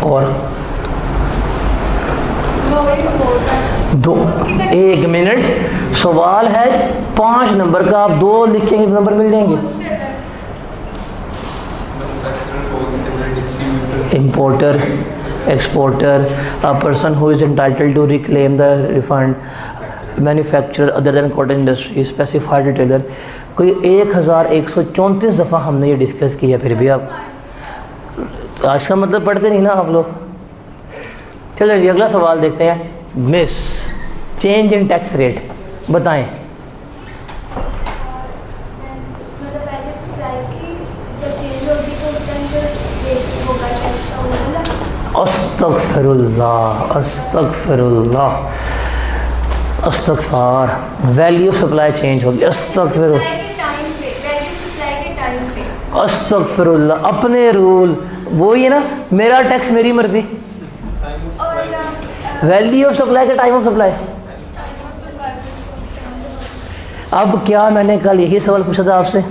और 1 मिनट सवाल है 5 नंबर का, आप 2 लिखेंगे नंबर मिल जाएंगे। Importer, exporter, a person who is entitled to reclaim the refund, manufacturer other than cotton industry, specified retailer। कोई 1134 दफ़ा हमने ये डिस्कस किया, फिर भी आप आज का मतलब पढ़ते नहीं ना आप लोग। चलो जी अगला सवाल देखते हैं। Miss change in tax rate बताएं। अस्तगफिरुल्लाह, अस्तगफिरुल्लाह, अस्तगफार। वैल्यू ऑफ सप्लाई चेंज होगी, अस्तगफिरुल्लाह, अस्तगफिरुल्लाह। अपने रूल वही है ना, मेरा टैक्स मेरी मर्जी। वैल्यू ऑफ सप्लाई का टाइम ऑफ सप्लाई। अब क्या मैंने कल यही सवाल पूछा था आपसे,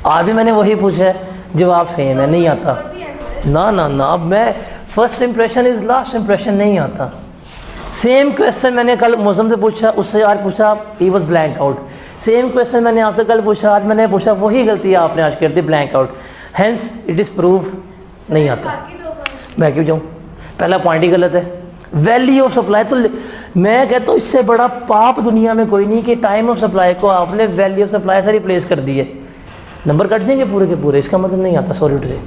आज भी मैंने वही पूछा है, जवाब सेम है, नहीं आता ना ना ना। अब मैं first impression is last impression नहीं आता, सेम क्वेश्चन मैंने कल मौसम से पूछा, उससे आज पूछा, he was blank out. Same question मैंने आपसे कल पूछा, आज मैंने पूछा, वही गलती आपने आज कर दी, blank out. Hence it is prove नहीं आता। मैं क्यों जाऊँ, पहला पॉइंट ही गलत है। वैल्यू ऑफ सप्लाई, तो मैं कहता हूँ इससे बड़ा पाप दुनिया में कोई नहीं कि टाइम ऑफ सप्लाई को आपने वैल्यू ऑफ सप्लाई से रिप्लेस कर दिए। नंबर कट जाएंगे पूरे के पूरे, इसका मतलब नहीं आता, सॉरी टू से।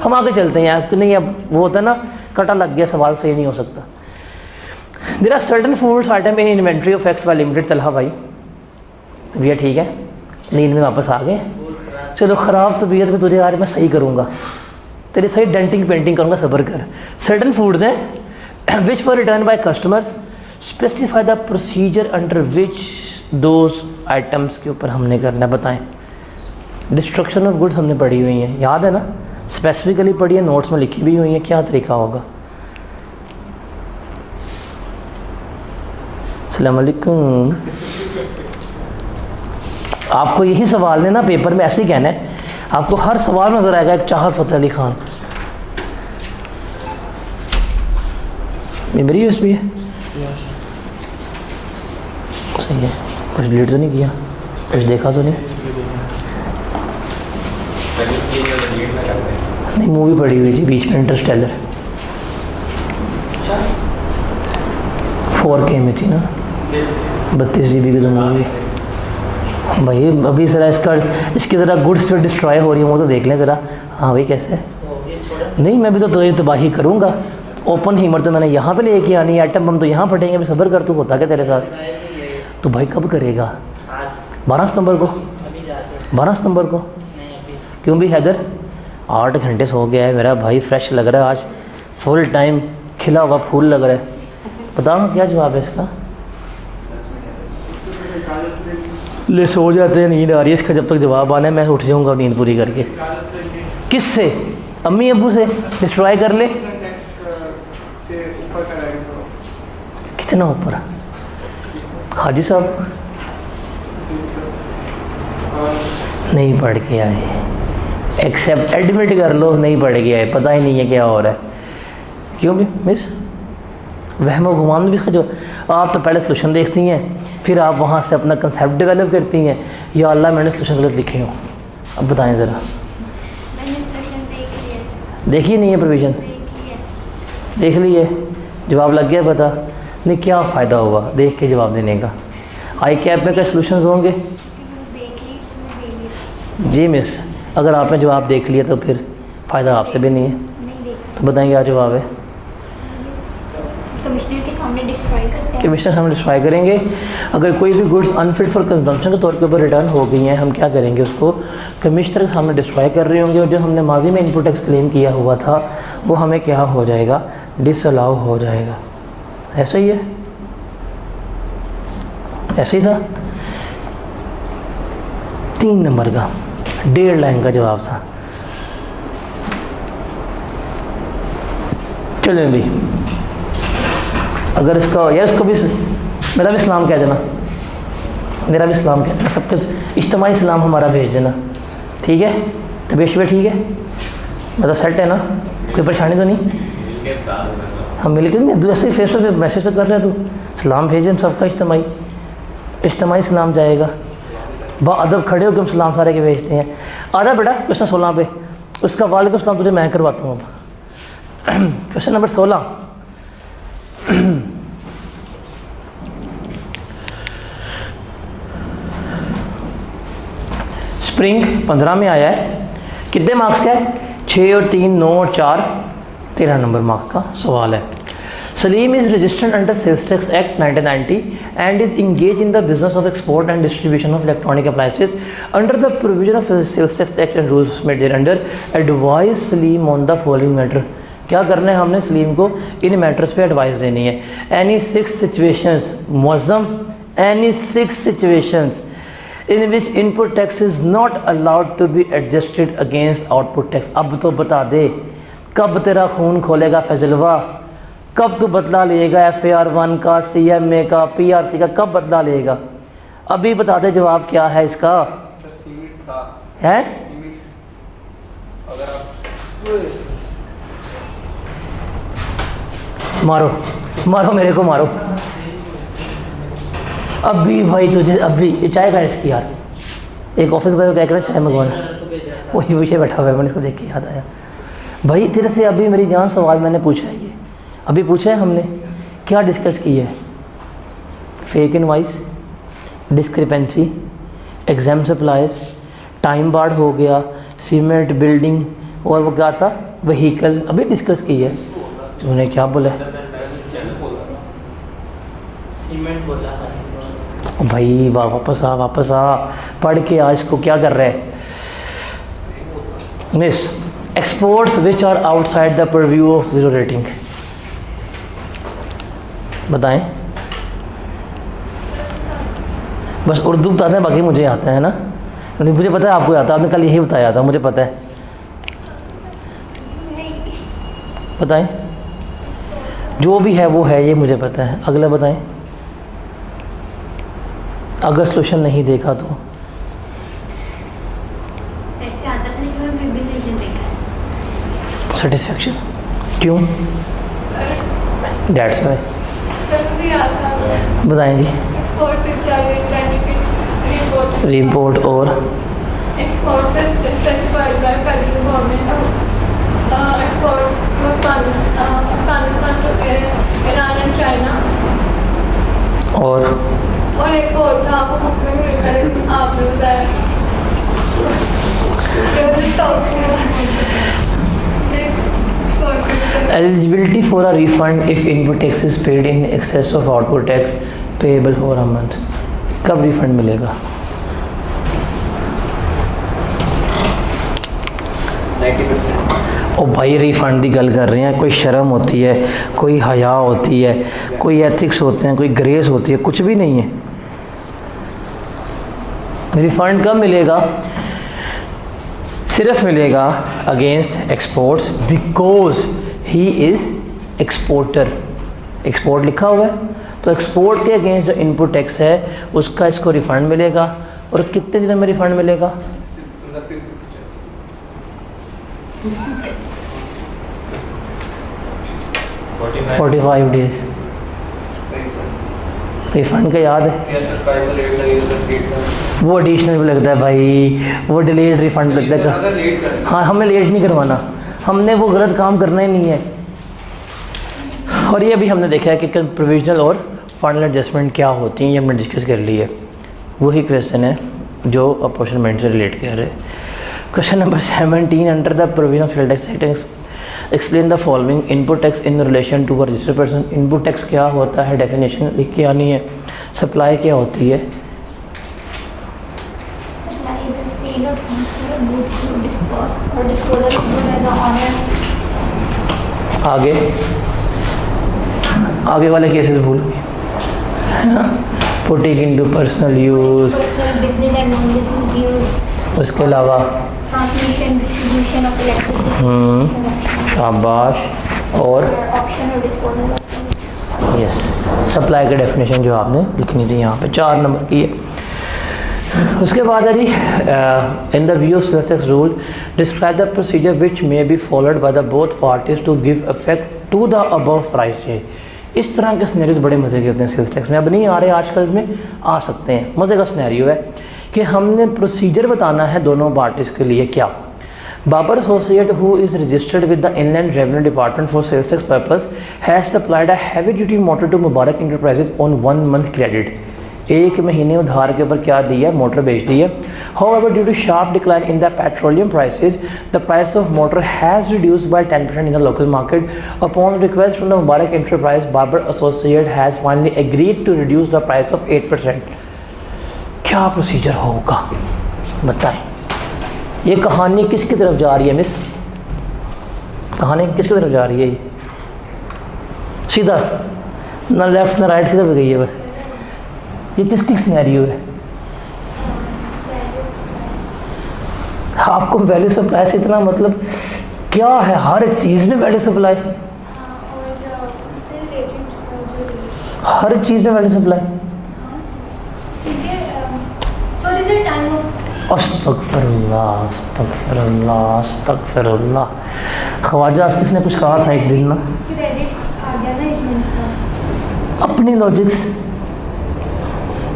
हम आगे चलते हैं यार, नहीं अब वो होता है ना, कटा लग गया, सवाल सही नहीं हो सकता। There are certain foods item in inventory of x y limited. Talha भाई तबीयत ठीक है, नींद में वापस आ गए। चलो ख़राब तबीयत में तुझे आज मैं सही करूँगा, तेरी सही डेंटिंग पेंटिंग करूँगा, सब्र कर। सर्टन फूड्स हैं which were return by customers, specify the procedure under which those items के ऊपर हमने करना, बताएं। डिस्ट्रक्शन ऑफ गुड्स हमने पढ़ी हुई है, याद है ना, स्पेसिफिकली पढ़ी है, नोट्स में लिखी भी हुई है, क्या तरीका होगा। अस्सलाम वालेकुम। आपको यही सवाल ने ना पेपर में ऐसे ही कहना है, आपको हर सवाल में नजर आएगा एक चाहत फ़तेह अली खान। ये मेरी यूएसबी है, सही है। कुछ डिलीट तो नहीं किया, कुछ देखा तो नहीं, नहीं मूवी पड़ी हुई थी बीच में, इंटरस्टेलर 4K में थी ना, 32 GB की तो मूवी। भाई अभी ज़रा इसकी ज़रा गुड्स जो डिस्ट्रॉय हो रही है वो तो देख लें ज़रा। हाँ भाई कैसे, नहीं मैं भी तो तुझे तबाही करूँगा। ओपन हीमर तो मैंने यहाँ पे लेके आनी है, आइटम बम तो यहाँ फटेंगे, अभी सब्र कर, तू होता क्या तेरे साथ। तो भाई कब करेगा, 12 सितंबर को, 12 सितंबर को। क्यों भी हैदर, 8 घंटे सो गया है मेरा भाई, फ्रेश लग रहा है आज, फुल टाइम खिला हुआ फूल लग रहा है। बताओ क्या जवाब है इसका। ले सो जाते हैं, नींद आ रही है, इसका जब तक जवाब आना है मैं उठ जाऊंगा नींद पूरी करके। किससे, अम्मी अब्बू से डिस्ट्रॉय कर ले। कितना ऊपर, हाजी साहब नहीं पढ़ के आए, एक्सेप्ट एडमिट कर लो, नहीं पढ़ के आए, पता ही नहीं है क्या हो रहा है। क्यों भी मिस वहम गुमान भी इसका जो, आप तो पहले सलूशन देखती हैं, फिर आप वहाँ से अपना कंसेप्ट डेवलप करती हैं। या अल्लाह मैंने सलूशन गलत लिखे हो, अब बताएं ज़रा। देखी नहीं है प्रोविज़न, देख ली है, जवाब लग गया पता नहीं, क्या फ़ायदा हुआ देख के जवाब देने का। आई कैप में क्या सलूशन होंगे जी मिस, अगर आपने जवाब देख लिया तो फिर फ़ायदा आपसे भी नहीं है। तो बताएं क्या जवाब है। कमिश्नर के सामने डिस्ट्रॉय करते हैं, कमिश्नर सामने डिस्ट्रॉय करेंगे। अगर कोई भी गुड्स अनफिट फॉर कंजम्पशन के तौर के ऊपर रिटर्न हो गई हैं, हम क्या करेंगे, उसको कमिश्नर के सामने डिस्ट्रॉय कर रहे होंगे, और जो हमने माजी में इनपुट टैक्स क्लेम किया हुआ था वो हमें क्या हो जाएगा, डिसअलाउ हो जाएगा। ऐसा ही है, ऐसे ही था। 3 नंबर का 1.5 लाइन का जवाब था। चलें भाई, अगर इसका या इसको भी मेरा भी सलाम कह देना, मेरा भी सलाम कह देना, सबके इज्तिमाई सलाम हमारा भेज देना, ठीक है। तबीयत भी ठीक है, मतलब सेट है ना, कोई परेशानी तो नहीं। हम मिल के नहीं, ऐसे फेस टू फेस मैसेज तो कर रहे हैं, तू सलाम भेजे, हम सबका इज्तिमाई सलाम जाएगा। अदब खड़े होकर हम सलाम सारे के भेजते हैं। आधा बेटा क्वेश्चन 16 पे, उसका वालेकुम सलाम तुझे मैं करवाता हूँ अब। क्वेश्चन नंबर 16, स्प्रिंग 15 में आया है, कितने मार्क्स का है, 6 और 3 9 और 4 13 नंबर मार्क्स का सवाल है। Salim is registered under Sales Tax Act 1990 and is engaged in the business of export and distribution of electronic appliances under the provision of Sales Tax Act and rules made thereunder. Advise Salim on the following matter. क्या करना है हमने सलीम को इन matters पे advice देनी है। Any 6 situations, Muazzam any 6 situations in which input tax is not allowed to be adjusted against output tax. अब तो बता दे, कब तेरा खून खोलेगा फैजलवा, कब तू बदला लेगा FAR 1 का, CMA का, PRC का, कब बदला लेगा, अभी बता दे जवाब क्या है इसका। सर सीमिट था, है सीमिट, अगर आप मारो मारो मेरे को मारो। अभी भाई तुझे अभी ये चाय का इसकी यार, एक ऑफिस बॉय को क्या करें चाय मंगवाना, वही पीछे बैठा हुआ है, मैंने इसको देख के याद आया। भाई तेरे से अभी मेरी जान सवाल मैंने पूछा है, ये अभी पूछा है हमने, क्या डिस्कस की है? Fake invoice, discrepancy, exam supplies, time barred हो गया, सीमेंट बिल्डिंग, और वो क्या था व्हीकल, अभी डिस्कस की है। तूने क्या बोला? सीमेंट बोला था भाई वापस आ पढ़ के आ, इसको क्या कर रहे हैं? Miss exports which are outside the purview of zero rating, बताएं। बस उर्दू बताते हैं, बाकी मुझे आता है ना, नहीं मुझे पता है आपको आता है, आपने कल यही बताया था, मुझे पता है। बताएं, जो भी है वो है, ये मुझे पता है। अगला बताएं, अगर सोल्यूशन नहीं देखा तो ऐसे आता था कि मैं प्रिपरेशन देखा है। सेटिस्फेक्शन क्यों? That's why. सर मुझे याद था बताएं जी। एक्सपोर्ट से चालू बेनिफिट रिपोर्ट और एक्सपोर्ट पे specified by federal government export Afghanistan to Iran and China, और एक और था आपको बुक में भी लिखा है लेकिन आपने बताया eligibility for a refund if input tax is paid in excess of output tax payable for a month। कब रिफंड मिलेगा? 90%। ओ भाई रिफंड की गल कर रहे हैं, कोई शर्म होती है, कोई हया होती है, कोई एथिक्स होते हैं, कोई ग्रेस होती है, कुछ भी नहीं है। रिफंड कब मिलेगा? सिर्फ मिलेगा against exports because he is exporter. Export लिखा हुआ है तो एक्सपोर्ट के अगेंस्ट जो इनपुट टैक्स है उसका इसको रिफ़ंड मिलेगा। और कितने दिनों में रिफ़ंड मिलेगा? 45 डेज। सही सर। रिफ़ंड का याद है? क्या सर फाइनल रेट लगेगा सर डेट का? वो एडिशनल भी लगता है भाई, वो डिलेड रिफ़ंड लगता है। अगर लेट कर हाँ, हमें लेट नहीं करवाना, हमने वो गलत काम करना ही नहीं है। और ये अभी हमने देखा है कि प्रोविजनल और फाइनल एडजस्टमेंट क्या होती हैं, ये हमने डिस्कस कर ली है। वही क्वेश्चन है जो अपॉर्चुनिमेंट से रिलेट कर रहे हैं। Question number 17, under the provision of sale tax act explain the following. Input tax in relation to a registered person. Input tax क्या होता है, डेफिनेशन लिख के आनी है। सप्लाई क्या होती है? Supply is a sale or transfer of goods to dispose or disposal of goods by the owner. आगे वाले केसेस भूल गए, है ना? Putting into personal use, Personal business and non-business use. उसके अलावा Transmission, distribution of electricity. शाबाश, और Auction or disposal of. Yes supply की डेफिनेशन जो आपने लिखनी थी यहाँ पे 4 नंबर की है। उसके बाद है जी in the view of sales tax rule describe the procedure which may be followed by the both parties to give effect to the above price change. इस तरह के सिनेरियोज बड़े मज़े के होते हैं सेल्स टैक्स में, अब नहीं आ रहे आजकल में, आ सकते हैं। मज़े का सिनेरियो है कि हमने प्रोसीजर बताना है दोनों पार्टीज़ के लिए। क्या? Babar Associate, who is registered with the Inland Revenue Department for sales tax purpose, has supplied a heavy duty motor to Mubarak Enterprises on 1 month credit। 1 महीने उधार के ऊपर क्या दी है? मोटर बेच दी है। However, due to sharp decline in the petroleum prices, the price of motor has reduced by 10% in the local market. Upon request from the Mubarak Enterprise, Babar Associate has finally agreed to reduce the price of 8%। क्या procedure होगा बताएं? ये कहानी किसकी तरफ जा रही है मिस? कहानी किसकी तरफ जा रही है? ये सीधा, ना लेफ्ट ना राइट, सीधा पे गई है बस। ये किसकी सिनेरियो है? आपको वैल्यू सप्लाई से इतना मतलब क्या है? हर चीज़ में वैल्यू सप्लाई, और उससे रिलेटेड जो हर चीज़ में वैल्यू सप्लाई। ठीक है। So this is time of अस्तगफिरुल्लाह, अस्तगफिरुल्लाह, अस्तगफिरुल्लाह। ख्वाजा आसिफ ने कुछ कहा था एक दिन ना, क्रेडिट आ गया ना इस मंथ का। अपनी लॉजिक्स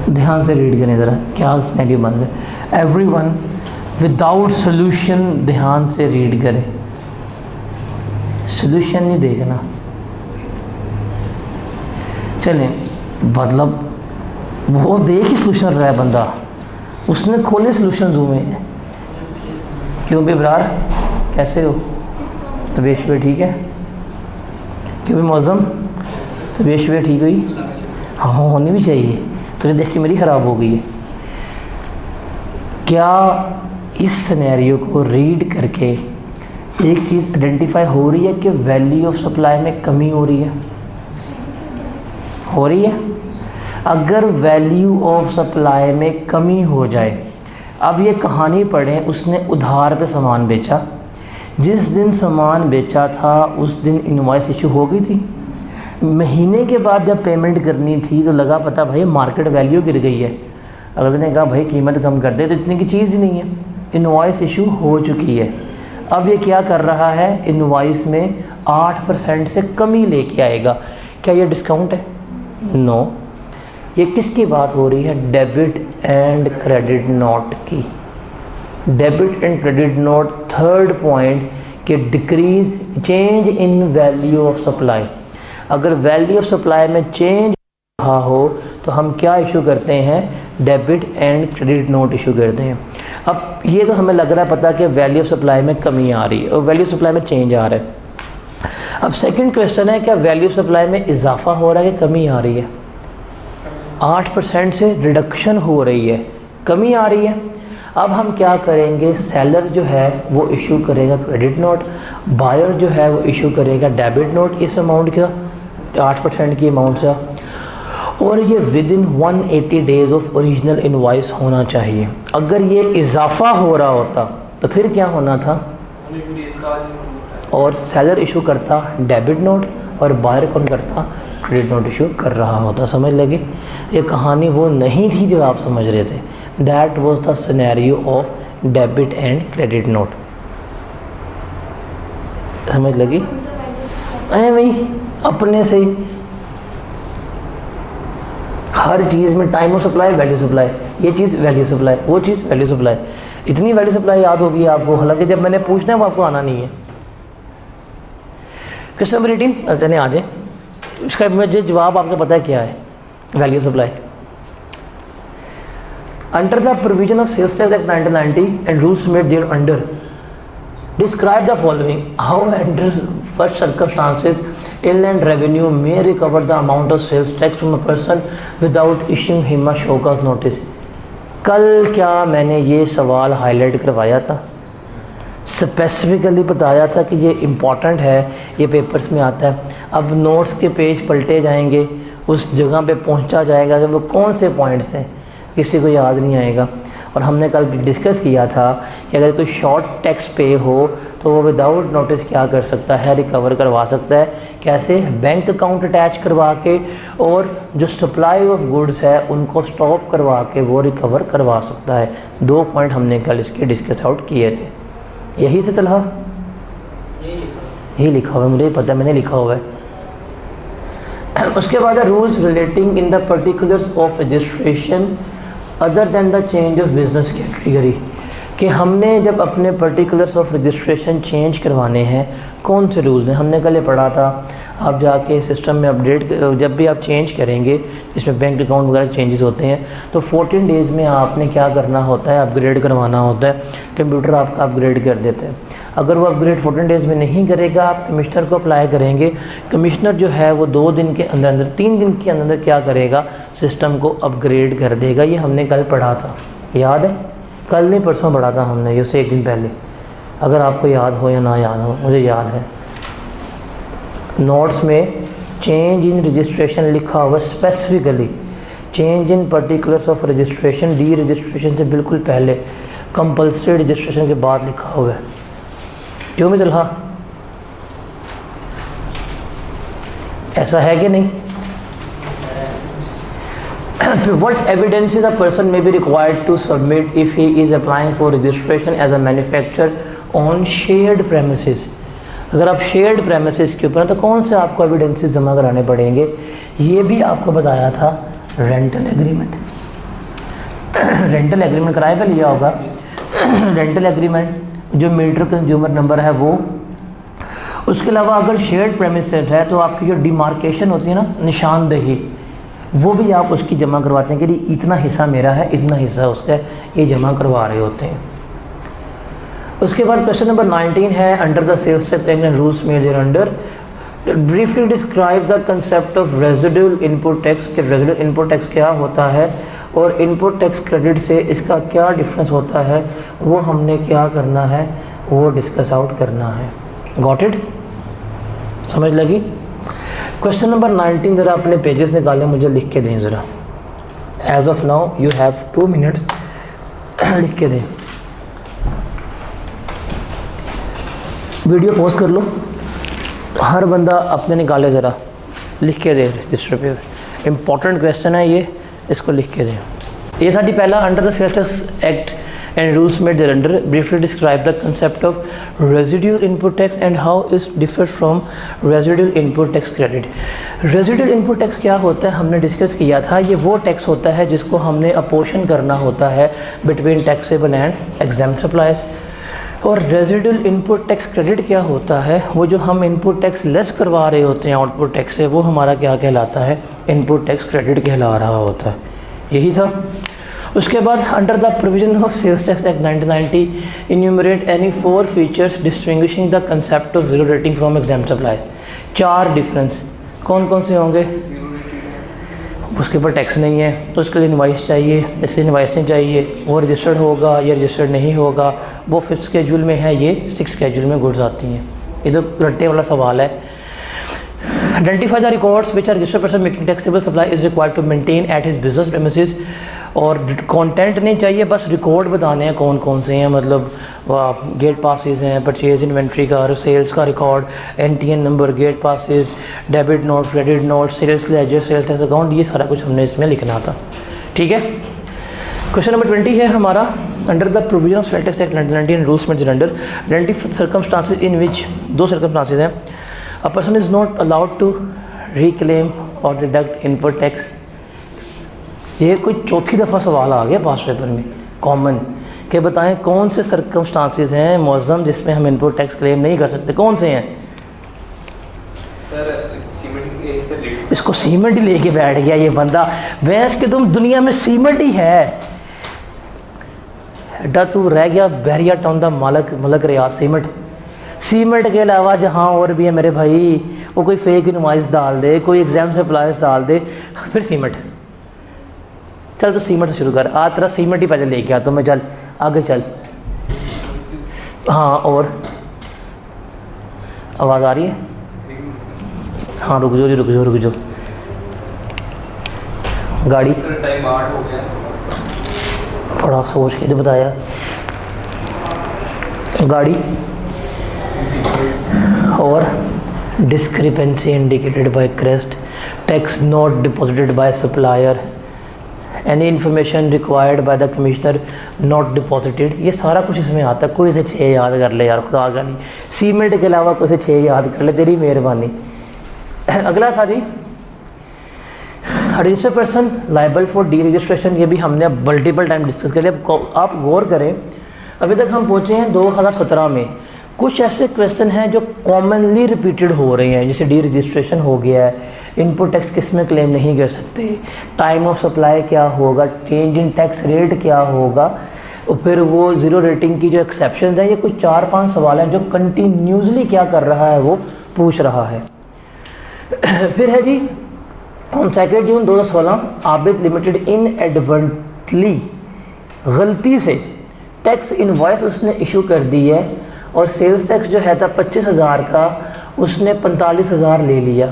ध्यान से रीड करें ज़रा, क्या सिनेरियो बन रहा है। एवरीवन विदाउट सोल्यूशन ध्यान से रीड करें, सोल्यूशन नहीं देखना। चलें, मतलब वो देख ही सोल्यूशन रहा है बंदा, उसने खोले सोल्यूशन जूम में। क्यों भी बरार, कैसे हो? तबीयत भी ठीक है? क्यों भी मौज़म, तबीयत भी ठीक हुई? हाँ होनी भी चाहिए, तुझे देख के मेरी ख़राब हो गई है। क्या इस सिनेरियो को रीड करके एक चीज़ आइडेंटिफाई हो रही है कि वैल्यू ऑफ सप्लाई में कमी हो रही है? हो रही है। अगर वैल्यू ऑफ सप्लाई में कमी हो जाए, अब ये कहानी पढ़ें, उसने उधार पे सामान बेचा, जिस दिन सामान बेचा था उस दिन इनवॉइस इशू हो गई थी। महीने के बाद जब पेमेंट करनी थी तो लगा पता भाई मार्केट वैल्यू गिर गई है। अगले ने कहा भाई कीमत कम कर दे, तो इतनी की चीज़ ही नहीं है, इनवॉइस इशू हो चुकी है। अब ये क्या कर रहा है, इनवॉइस में 8% से कमी लेके आएगा। क्या ये डिस्काउंट है? नो। ये किसकी बात हो रही है? डेबिट एंड क्रेडिट नोट की। Debit and credit note third point के decrease change in value of supply. अगर वैल्यू ऑफ सप्लाई में चेंज रहा हो तो हम क्या इशू करते हैं? Debit and credit note issue करते हैं। अब ये तो हमें लग रहा है पता कि वैल्यू ऑफ सप्लाई में कमी आ रही है और वैल्यू ऑफ सप्लाई में चेंज आ रहा है। अब सेकंड क्वेश्चन है, क्या वैल्यू ऑफ सप्लाई में इजाफा हो रहा है कि कमी आ रही है? 8% से रिडक्शन हो रही है, कमी आ रही है। अब हम क्या करेंगे, सेलर जो है वो इशू करेगा क्रेडिट नोट, बायर जो है वो इशू करेगा डेबिट नोट इस अमाउंट का, 8% की अमाउंट से, और ये with in 180 days of original invoice होना चाहिए। अगर ये इजाफा हो रहा होता तो फिर क्या होना था, और सेलर इशू करता डेबिट नोट और बायर कौन करता, क्रेडिट नोट इशू कर रहा होता। समझ लगे? ये कहानी वो नहीं थी जो आप समझ रहे थे। That was the scenario of debit and credit note. समझ लगी? वही अपने से हर चीज़ में time of supply, value supply, ये चीज़ वैल्यू सप्लाई, वो चीज़ वैल्यू सप्लाई। इतनी वैल्यू सप्लाई याद होगी आपको, हालांकि जब मैंने पूछना है वो आपको आना नहीं है। क्वेश्चन नंबर 18 चले आ जाए, इसका मुझे जवाब आपको पता है क्या है। Value supply under the provision of sales tax act 1990 and rules made there under describe the following, how under such circumstances Inland Revenue may recover the amount of sales tax from a person without issuing him a show cause notice। कल क्या मैंने ये सवाल highlight करवाया था, specifically बताया था कि ये इम्पॉर्टेंट है, ये पेपर्स में आता है। अब नोट्स के पेज पलटे जाएंगे, उस जगह पे पहुंचा जाएगा कि वो कौन से पॉइंट्स हैं, किसी को याद नहीं आएगा। और हमने कल डिस्कस किया था कि अगर कोई शॉर्ट टैक्स पे हो तो वो विदाउट नोटिस क्या कर सकता है, रिकवर करवा सकता है। कैसे? बैंक अकाउंट अटैच करवा के, और जो सप्लाई ऑफ गुड्स है उनको स्टॉप करवा के वो रिकवर करवा सकता है। 2 पॉइंट हमने कल इसके डिस्कस आउट किए थे। यही से तलहा यही लिखा हुआ है, मुझे पता है, मैंने लिखा हुआ है। उसके बाद rules relating in the particulars of registration other than the change of business category, कि हमने जब अपने पर्टिकुलर्स ऑफ रजिस्ट्रेशन चेंज करवाने हैं, कौन से रूल्स हैं। हमने कल ये पढ़ा था, आप जाके सिस्टम में अपडेट, जब भी आप चेंज करेंगे जिसमें बैंक अकाउंट वगैरह चेंजेस होते हैं, तो 14 डेज़ में आपने क्या करना होता है, अपग्रेड करवाना होता है। कंप्यूटर आपका अपग्रेड कर देता है। अगर वो अपग्रेड 14 डेज़ में नहीं करेगा, आप कमिश्नर को अप्लाई करेंगे, कमिश्नर जो है वो 2 दिन के अंदर अंदर, 3 दिन के अंदर क्या करेगा, सिस्टम को अपग्रेड कर देगा। ये हमने कल पढ़ा था, याद है? कल नहीं परसों पढ़ा था हमने, ये उससे 1 दिन पहले। अगर आपको याद हो या ना याद हो, मुझे याद है। नोट्स में चेंज इन रजिस्ट्रेशन लिखा हुआ specifically, change in particulars of registration, D registration से बिल्कुल पहले, कंपल्सरी रजिस्ट्रेशन के बाद लिखा हुआ है। क्यों में चला, ऐसा है कि नहीं? What evidences a person may be required to submit if he is applying for registration as a manufacturer on shared premises? अगर आप शेयर्ड प्रेमिसेस के ऊपर हैं तो कौन से आपको एविडेंसेस जमा कराने पड़ेंगे, ये भी आपको बताया था रेंटल एग्रीमेंट। रेंटल एग्रीमेंट किराए पे लिया होगा, रेंटल एग्रीमेंट, जो मीटर कंज्यूमर नंबर है वो। उसके अलावा अगर शेयर्ड प्रेमिसेस है तो आपकी जो डिमार्केशन होती है ना, निशानदेही, वो भी आप उसकी जमा करवाते हैं कि इतना हिस्सा मेरा है, इतना हिस्सा उसका है, ये जमा करवा रहे होते हैं। उसके बाद क्वेश्चन नंबर 19 है, under the sales tax act and rules made thereunder briefly describe the concept of residual input tax, कि रेजिडुअल इनपुट टैक्स क्या होता है और इनपुट टैक्स क्रेडिट से इसका क्या डिफरेंस होता है, वो हमने क्या करना है, वो डिस्कस आउट करना है। Got it? समझ लगी? क्वेश्चन नंबर 19 ज़रा अपने पेजेस निकालें, मुझे लिख के दें ज़रा। As of now you have 2 minutes, लिख के दें। वीडियो पॉज कर लो, हर बंदा अपने निकाले ज़रा, लिख के दे रजिस्टर पे। इम्पॉर्टेंट क्वेश्चन है ये, इसको लिख के दें। ये साडी पहला, under the sales tax act and rules made thereunder briefly describe the concept of residual input tax and how it differs from residual input tax credit। residual input tax क्या होता है हमने डिस्कस किया था, ये वो टैक्स होता है जिसको हमने अपोर्शन करना होता है between taxable and exempt suppliers. और रेजिडुअल इनपुट टैक्स क्रेडिट क्या होता है, वो जो हम इनपुट टैक्स लेस करवा रहे होते हैं आउटपुट टैक्स से, वो हमारा क्या कहलाता है, इनपुट टैक्स क्रेडिट कहला रहा होता है। यही था। उसके बाद under the provision of sales tax act 1990 enumerate any 4 features distinguishing the concept of zero rating from exempt suppliers. 4 difference कौन कौन से होंगे? उसके ऊपर टैक्स नहीं है तो उसके लिए इनवाइस चाहिए, इसलिए इनवाइसिंग चाहिए, वो रजिस्टर्ड होगा या रजिस्टर्ड नहीं होगा, वो 5th स्केड्यूल में है, ये 6th स्केड्यूल में गुड्स आती हैं। ये तो रट्टे वाला सवाल है। Identify the records which are registered person making taxable supply is required to maintain at his business premises. और कंटेंट नहीं चाहिए, बस रिकॉर्ड बताने हैं कौन कौन से हैं, मतलब गेट पासेस हैं, परचेज इन्वेंट्री का, सेल्स का record, NTN number, gate passes, debit note, credit note, sales ledger, sales tax account, ये सारा कुछ हमने इसमें लिखना था। ठीक है। क्वेश्चन नंबर 20 है हमारा, under the provision of sales tax act 1990 and rules made thereunder identify circumstances in which, 2 circumstances हैं, a person is not allowed to reclaim or deduct input tax. ये कोई चौथी दफ़ा सवाल आ गया पास पेपर में कॉमन, कि बताएं कौन से सर्कमस्टांसेस हैं मौज़म जिसमें हम इनपुट टैक्स क्लेम नहीं कर सकते, कौन से हैं? सर सीमेंट, इसको सीमेंट ही लेके बैठ गया ये बंदा, वैस के तुम दुनिया में सीमेंट ही है, एडा तू रह गया बहरिया टाउन का मलक रियाज सीमेंट। सीमेंट के अलावा जहाँ और भी है मेरे भाई, वो कोई फेक इनवॉइस डाल दे, कोई एग्जाम सप्लायर्स डाल दे, फिर सीमेंट। चल तो सीमेंट शुरू कर, आज तेरा सीमेंट ही पहले लेके आ, तो मैं चल आगे चल। हाँ, और आवाज़ आ रही है? हाँ रुक जाओ। गाड़ी टाइम 8 हो गया, थोड़ा सोच के जो बताया। गाड़ी और discrepancy indicated by crest, tax not deposited by supplier, any information required by the commissioner not deposited, ये सारा कुछ इसमें आता है। कोई से 6 याद कर ले यार, खुदा का नहीं, सीमेंट के अलावा कोई से 6 याद कर ले, तेरी मेहरबानी। अगला था जी, registered person liable for deregistration, ये भी हमने मल्टीपल टाइम डिस्कस कर लिया। आप गौर करें, अभी तक हम पहुँचे हैं 2017 में। कुछ ऐसे क्वेश्चन हैं जो कॉमनली रिपीटेड हो रहे हैं, जैसे डी रजिस्ट्रेशन हो गया है, इनपुट टैक्स किस में क्लेम नहीं कर सकते, टाइम ऑफ सप्लाई क्या होगा, चेंज इन टैक्स रेट क्या होगा, और फिर वो ज़ीरो रेटिंग की जो एक्सेप्शन है। ये कुछ 4-5 सवाल हैं जो कंटिन्यूसली क्या कर रहा है, वो पूछ रहा है। फिर है जी, on 2 June 2016 Abid limited inadvertently, गलती से टैक्स इनवॉइस उसने इशू कर दी है और सेल्स टैक्स जो है था 25,000 का, उसने 45,000 ले लिया।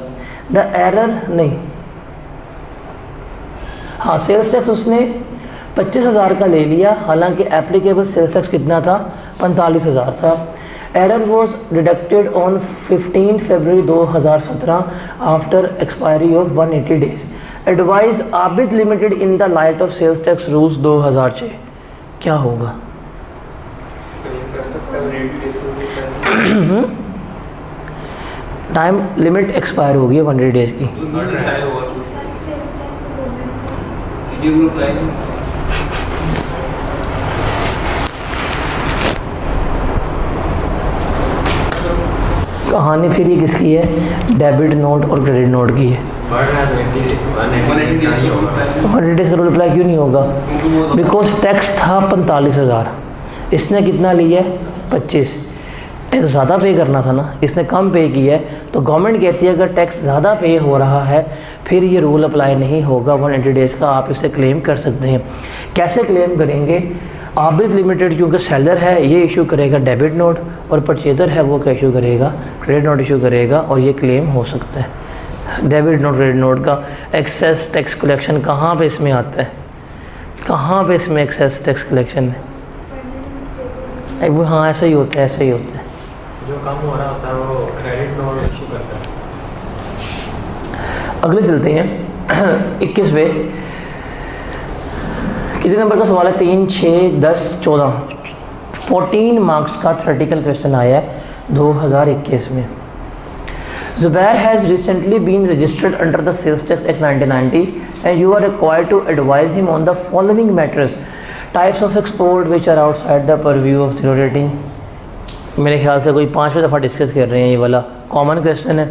द एरर नहीं, हाँ सेल्स टैक्स उसने 25,000 का ले लिया, हालांकि एप्लीकेबल सेल्स टैक्स कितना था, 45,000 था। Error was deducted on 15 February 2017 after expiry of 180 days. Advise Abid limited in the light of sales tax rules 2006। क्या होगा? टाइम लिमिट एक्सपायर हो गई है 100 डेज़ की। तो नहीं शायद होगा तो Excise tax the government. ये ग्रुप लाइन कहानी फिर ये किसकी है? डेबिट नोट और क्रेडिट नोट की है। 180 डेज की ग्रुप लाइन 100 डेज़ का रूल अप्लाई क्यों नहीं होगा? क्योंकि वो बिकॉज टैक्स था 45,000, इसने कितना लिया है? 25। टैक्स ज़्यादा पे करना था ना, इसने कम पे किया है। तो गवर्नमेंट कहती है अगर टैक्स ज़्यादा पे हो रहा है फिर ये रूल अप्लाई नहीं होगा 180 डेज़ का, आप इसे क्लेम कर सकते हैं। कैसे क्लेम करेंगे? आबिद लिमिटेड क्योंकि सेलर है ये इशू करेगा डेबिट नोट, और परचेजर है वो क्या इशू करेगा? क्रेडिट नोट इशू करेगा, और ये क्लेम हो सकता है। डेबिट नोट क्रेडिट नोट का एक्सेस टैक्स कलेक्शन कहाँ पे इसमें आता है? कहाँ पे इसमें एक्सेस टैक्स कलेक्शन है? वो हाँ ऐसा ही होता है, ऐसा ही होता है। जो कम हो रहा होता है वो क्रेडिट नोट इशू करता है। अगले चलते हैं 21वें। कितने नंबर का सवाल है? 3, 6, 10, 14 14 मार्क्स का थ्योरेटिकल क्वेश्चन आया है 2021 में। Zubair has recently been registered under the Sales Tax Act 1990 and you are required to advise him on the following matters: types of export which are outside the purview of zero rating। मेरे ख्याल से कोई 5वें दफ़ा discuss कर रहे हैं, ये वाला कॉमन क्वेश्चन है।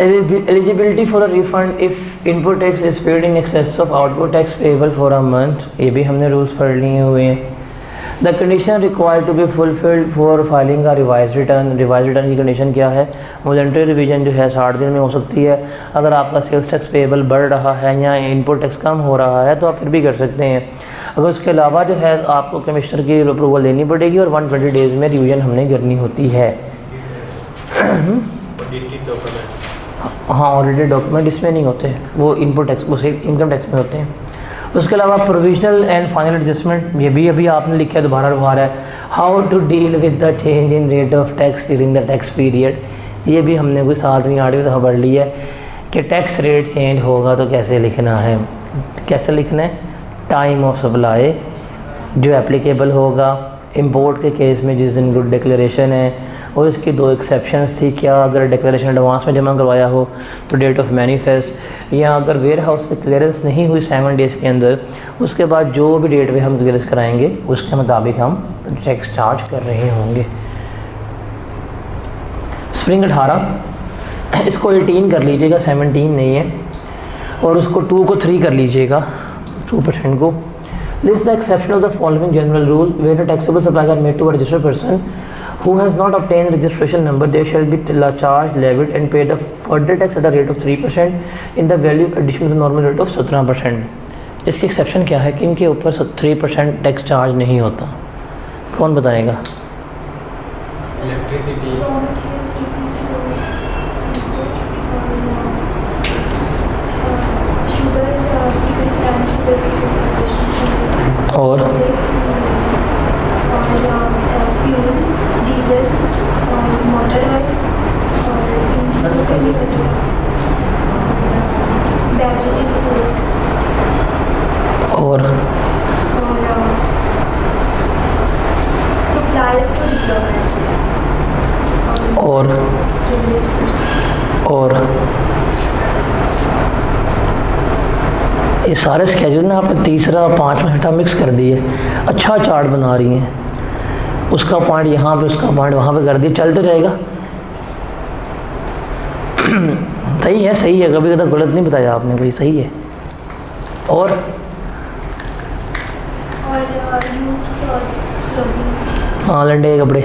Eligibility for a refund if input tax is paid in excess of output tax payable for a month, ये भी हमने रूल्स पढ़ लिए हुए हैं। The condition required to be fulfilled for filing a revised return, revised return की condition क्या है? वॉलंटरी रिवीजन जो है 60 दिन में हो सकती है। अगर आपका सेल्स टैक्स पेबल बढ़ रहा है या इनपुट टैक्स कम हो रहा है तो आप फिर भी कर सकते हैं। अगर उसके अलावा जो है आपको कमिश्नर की अप्रूवल लेनी पड़ेगी और 120 डेज़ में रिवीजन हमने करनी होती है। हाँ ऑडिटेड डॉक्यूमेंट इसमें नहीं होते, वो इनपुट टैक्स वो इनकम टैक्स में होते हैं। उसके अलावा प्रोविजनल एंड फाइनल एडजस्टमेंट, ये भी अभी आपने लिखा है, दोबारा है। How to deal with the change in rate of tax during the tax period, ये भी हमने कोई 7वीं 8वीं दफ़ा पढ़ ली है कि टैक्स रेट चेंज होगा तो कैसे लिखना है। कैसे लिखना है? टाइम ऑफ सप्लाई जो एप्लीकेबल होगा इंपोर्ट के केस में जिस दिन गुड डिक्लेरेशन है, और इसकी 2 एक्सेप्शंस थी। क्या? अगर डिक्लेरेशन एडवांस में जमा करवाया हो तो डेट ऑफ मैनिफेस्ट, या अगर वेयर हाउस से क्लियरेंस नहीं हुई 7 डेज़ के अंदर, उसके बाद जो भी डेट पे हम क्लियरेंस कराएंगे उसके मुताबिक हम टैक्स चार्ज कर रहे होंगे। स्प्रिंग 18 इसको 18 कर लीजिएगा, 17 नहीं है, और उसको 2 को 3 कर लीजिएगा, 2% को। List the exception of the following general rule where the taxable supply are made to a registered person who has not obtained registration number, they shall be charged, levied and paid the further tax at a rate of 3% in the value additional to the normal rate of 17%। इसकी exception क्या है कि इनके ऊपर 3% tax charge नहीं होता? कौन बताएगा? Electricity, Raw material, sugar, sugar, और fuel, diesel, motor oil, battery, और supplies to deployments, और ये सारे स्केड्यूल ना आपने तीसरा 5वां छठा मिक्स कर दिए, अच्छा चार्ट बना रही हैं। उसका पॉइंट यहाँ पे, उसका पॉइंट वहाँ पे कर दिया, चल तो जाएगा। सही है, कभी कभी गलत नहीं बताया आपने, कोई सही है। और used for clothing, हाँ लंडे कपड़े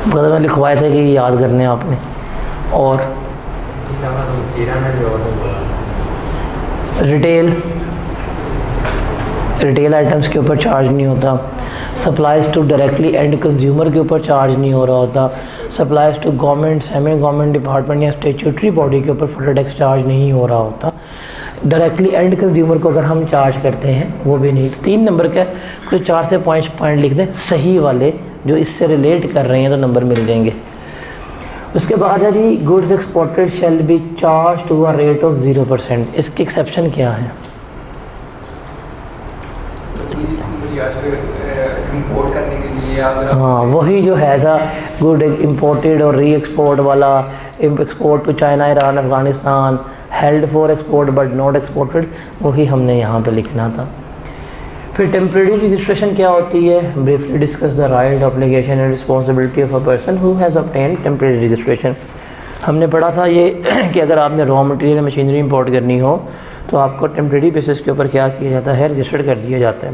बदल में लिखवाए थे कि याद करने हैं आपने। और रिटेल आइटम्स के ऊपर चार्ज नहीं होता। Supplies to directly end consumer के ऊपर चार्ज नहीं हो रहा होता। Supplies to government, semi government department या स्टेचुटरी बॉडी के ऊपर फुल टैक्स चार्ज नहीं हो रहा होता। डायरेक्टली एंड कंज्यूमर को अगर हम चार्ज करते हैं वो भी नहीं। 3 नंबर का कुछ 4 से 5 पॉइंट लिख दें सही वाले जो इससे रिलेट कर रहे हैं तो नंबर मिल जाएंगे। उसके बाद है जी goods exported shall be charge to a rate of 0%। इसकी एक्सेप्शन क्या है? इंपोर्ट करने के लिए अगर हाँ वही जो है था गुड इम्पोर्टेड और री एक्सपोर्ट वाला, export to China, Iran, Afghanistan, held for export but not exported, वही हमने यहाँ पे लिखना था। फिर टेम्प्रेरी रजिस्ट्रेशन क्या होती है? Briefly discuss the right, obligation and responsibility of a person who has obtained temporary registration. हमने पढ़ा था ये कि अगर आपने रॉ मटेरियल मशीनरी इंपोर्ट करनी हो तो आपको टेम्प्रेरी बेसिस के ऊपर क्या किया जाता है? रजिस्टर्ड कर दिया जाता है।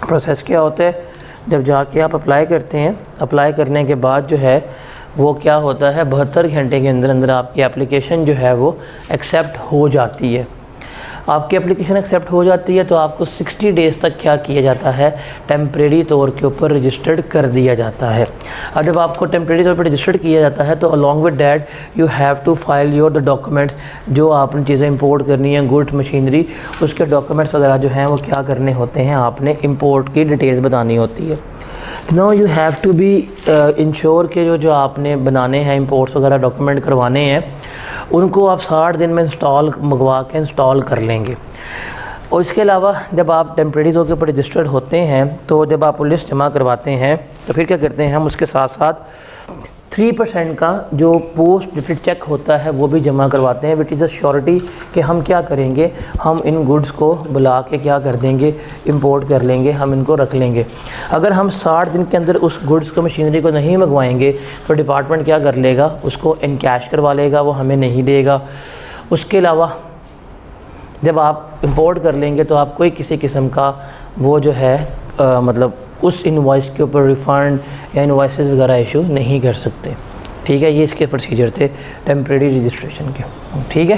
प्रोसेस क्या होता है? जब जाके आप अप्लाई करते हैं, अप्लाई करने के बाद जो है वो क्या होता है, 72 घंटे के अंदर अंदर आपकी एप्लीकेशन जो है वो एक्सेप्ट हो जाती है। आपकी एप्लीकेशन एक्सेप्ट हो जाती है तो आपको 60 डेज़ तक क्या किया जाता है? टेम्प्रेरी तौर के ऊपर रजिस्टर्ड कर दिया जाता है। और जब आपको टेम्प्रेरी तौर पर रजिस्टर्ड किया जाता है तो along with that you have to file your the documents, जो आपने चीज़ें इंपोर्ट करनी है, गुड मशीनरी, उसके डॉक्यूमेंट्स वगैरह जो हैं वो क्या करने होते हैं? आपने इंपोर्ट की डिटेल्स बतानी होती है। No you have to be ensure के जो आपने बनाने हैं, इंपोर्ट्स वगैरह डॉक्यूमेंट करवाने हैं, उनको आप 60 दिन में मंगवा के इंस्टॉल कर लेंगे। और इसके अलावा जब आप टेम्प्रेरी तौर के ऊपर रजिस्टर्ड होते हैं तो जब आप लिस्ट जमा करवाते हैं तो फिर क्या करते हैं हम, उसके साथ साथ 3% का जो पोस्ट डिफिट चेक होता है वो भी जमा करवाते हैं, विच इज़ अ श्योरिटी कि हम क्या करेंगे, हम इन गुड्स को बुला के क्या कर देंगे, इंपोर्ट कर लेंगे, हम इनको रख लेंगे। अगर हम 60 दिन के अंदर उस गुड्स को, मशीनरी को नहीं मंगवाएंगे तो डिपार्टमेंट क्या कर लेगा, उसको इन कैश करवा लेगा, वो हमें नहीं देगा। उसके अलावा जब आप इंपोर्ट कर लेंगे तो आप कोई किसी किस्म का वो जो है मतलब उस इनवॉइस के ऊपर रिफ़ंड या इनवॉइसेस वगैरह इशू नहीं कर सकते। ठीक है, ये इसके प्रोसीजर थे टेम्प्रेरी रजिस्ट्रेशन के। ठीक है,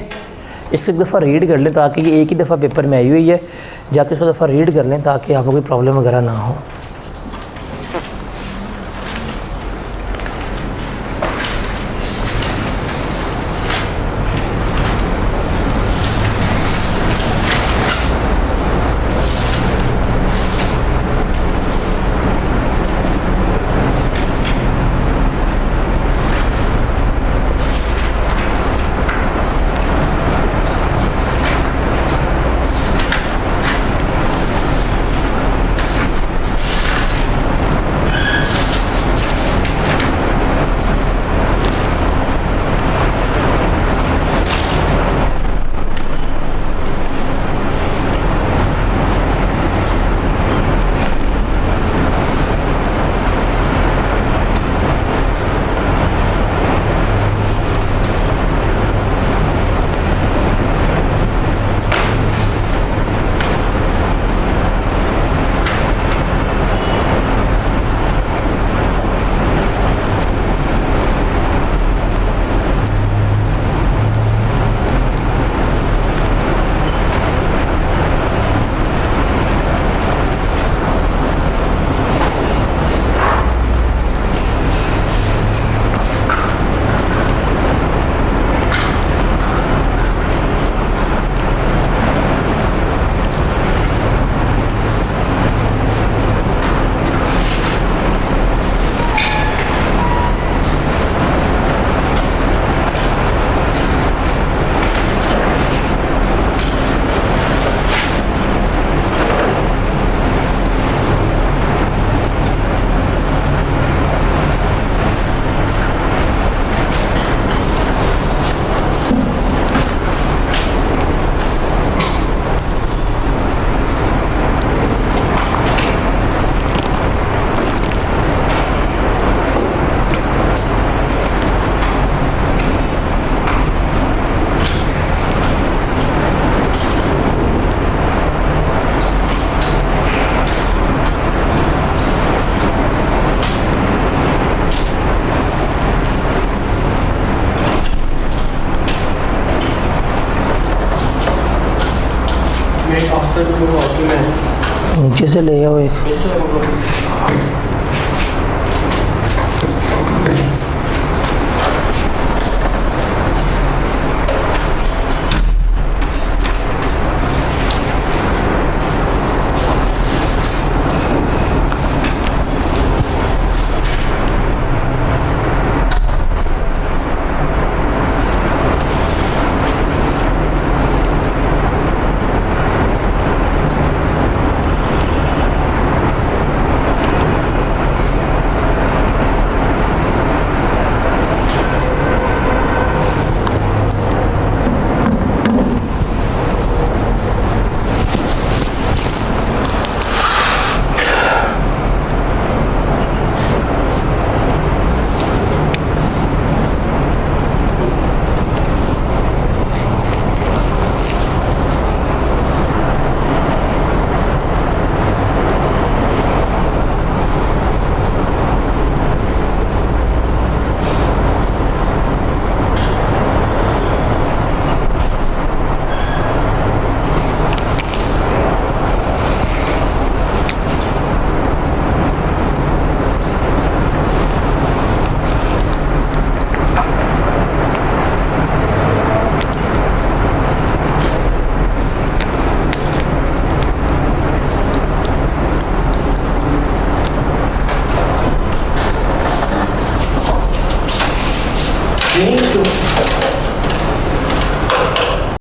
इसको एक दफ़ा रीड कर लें ताकि ये एक ही दफ़ा पेपर में आई हुई है, जाके इसको दफ़ा रीड कर लें ताकि आपको कोई प्रॉब्लम वगैरह ना हो। मेरे पास तो नीचे से ले आओ एक। एक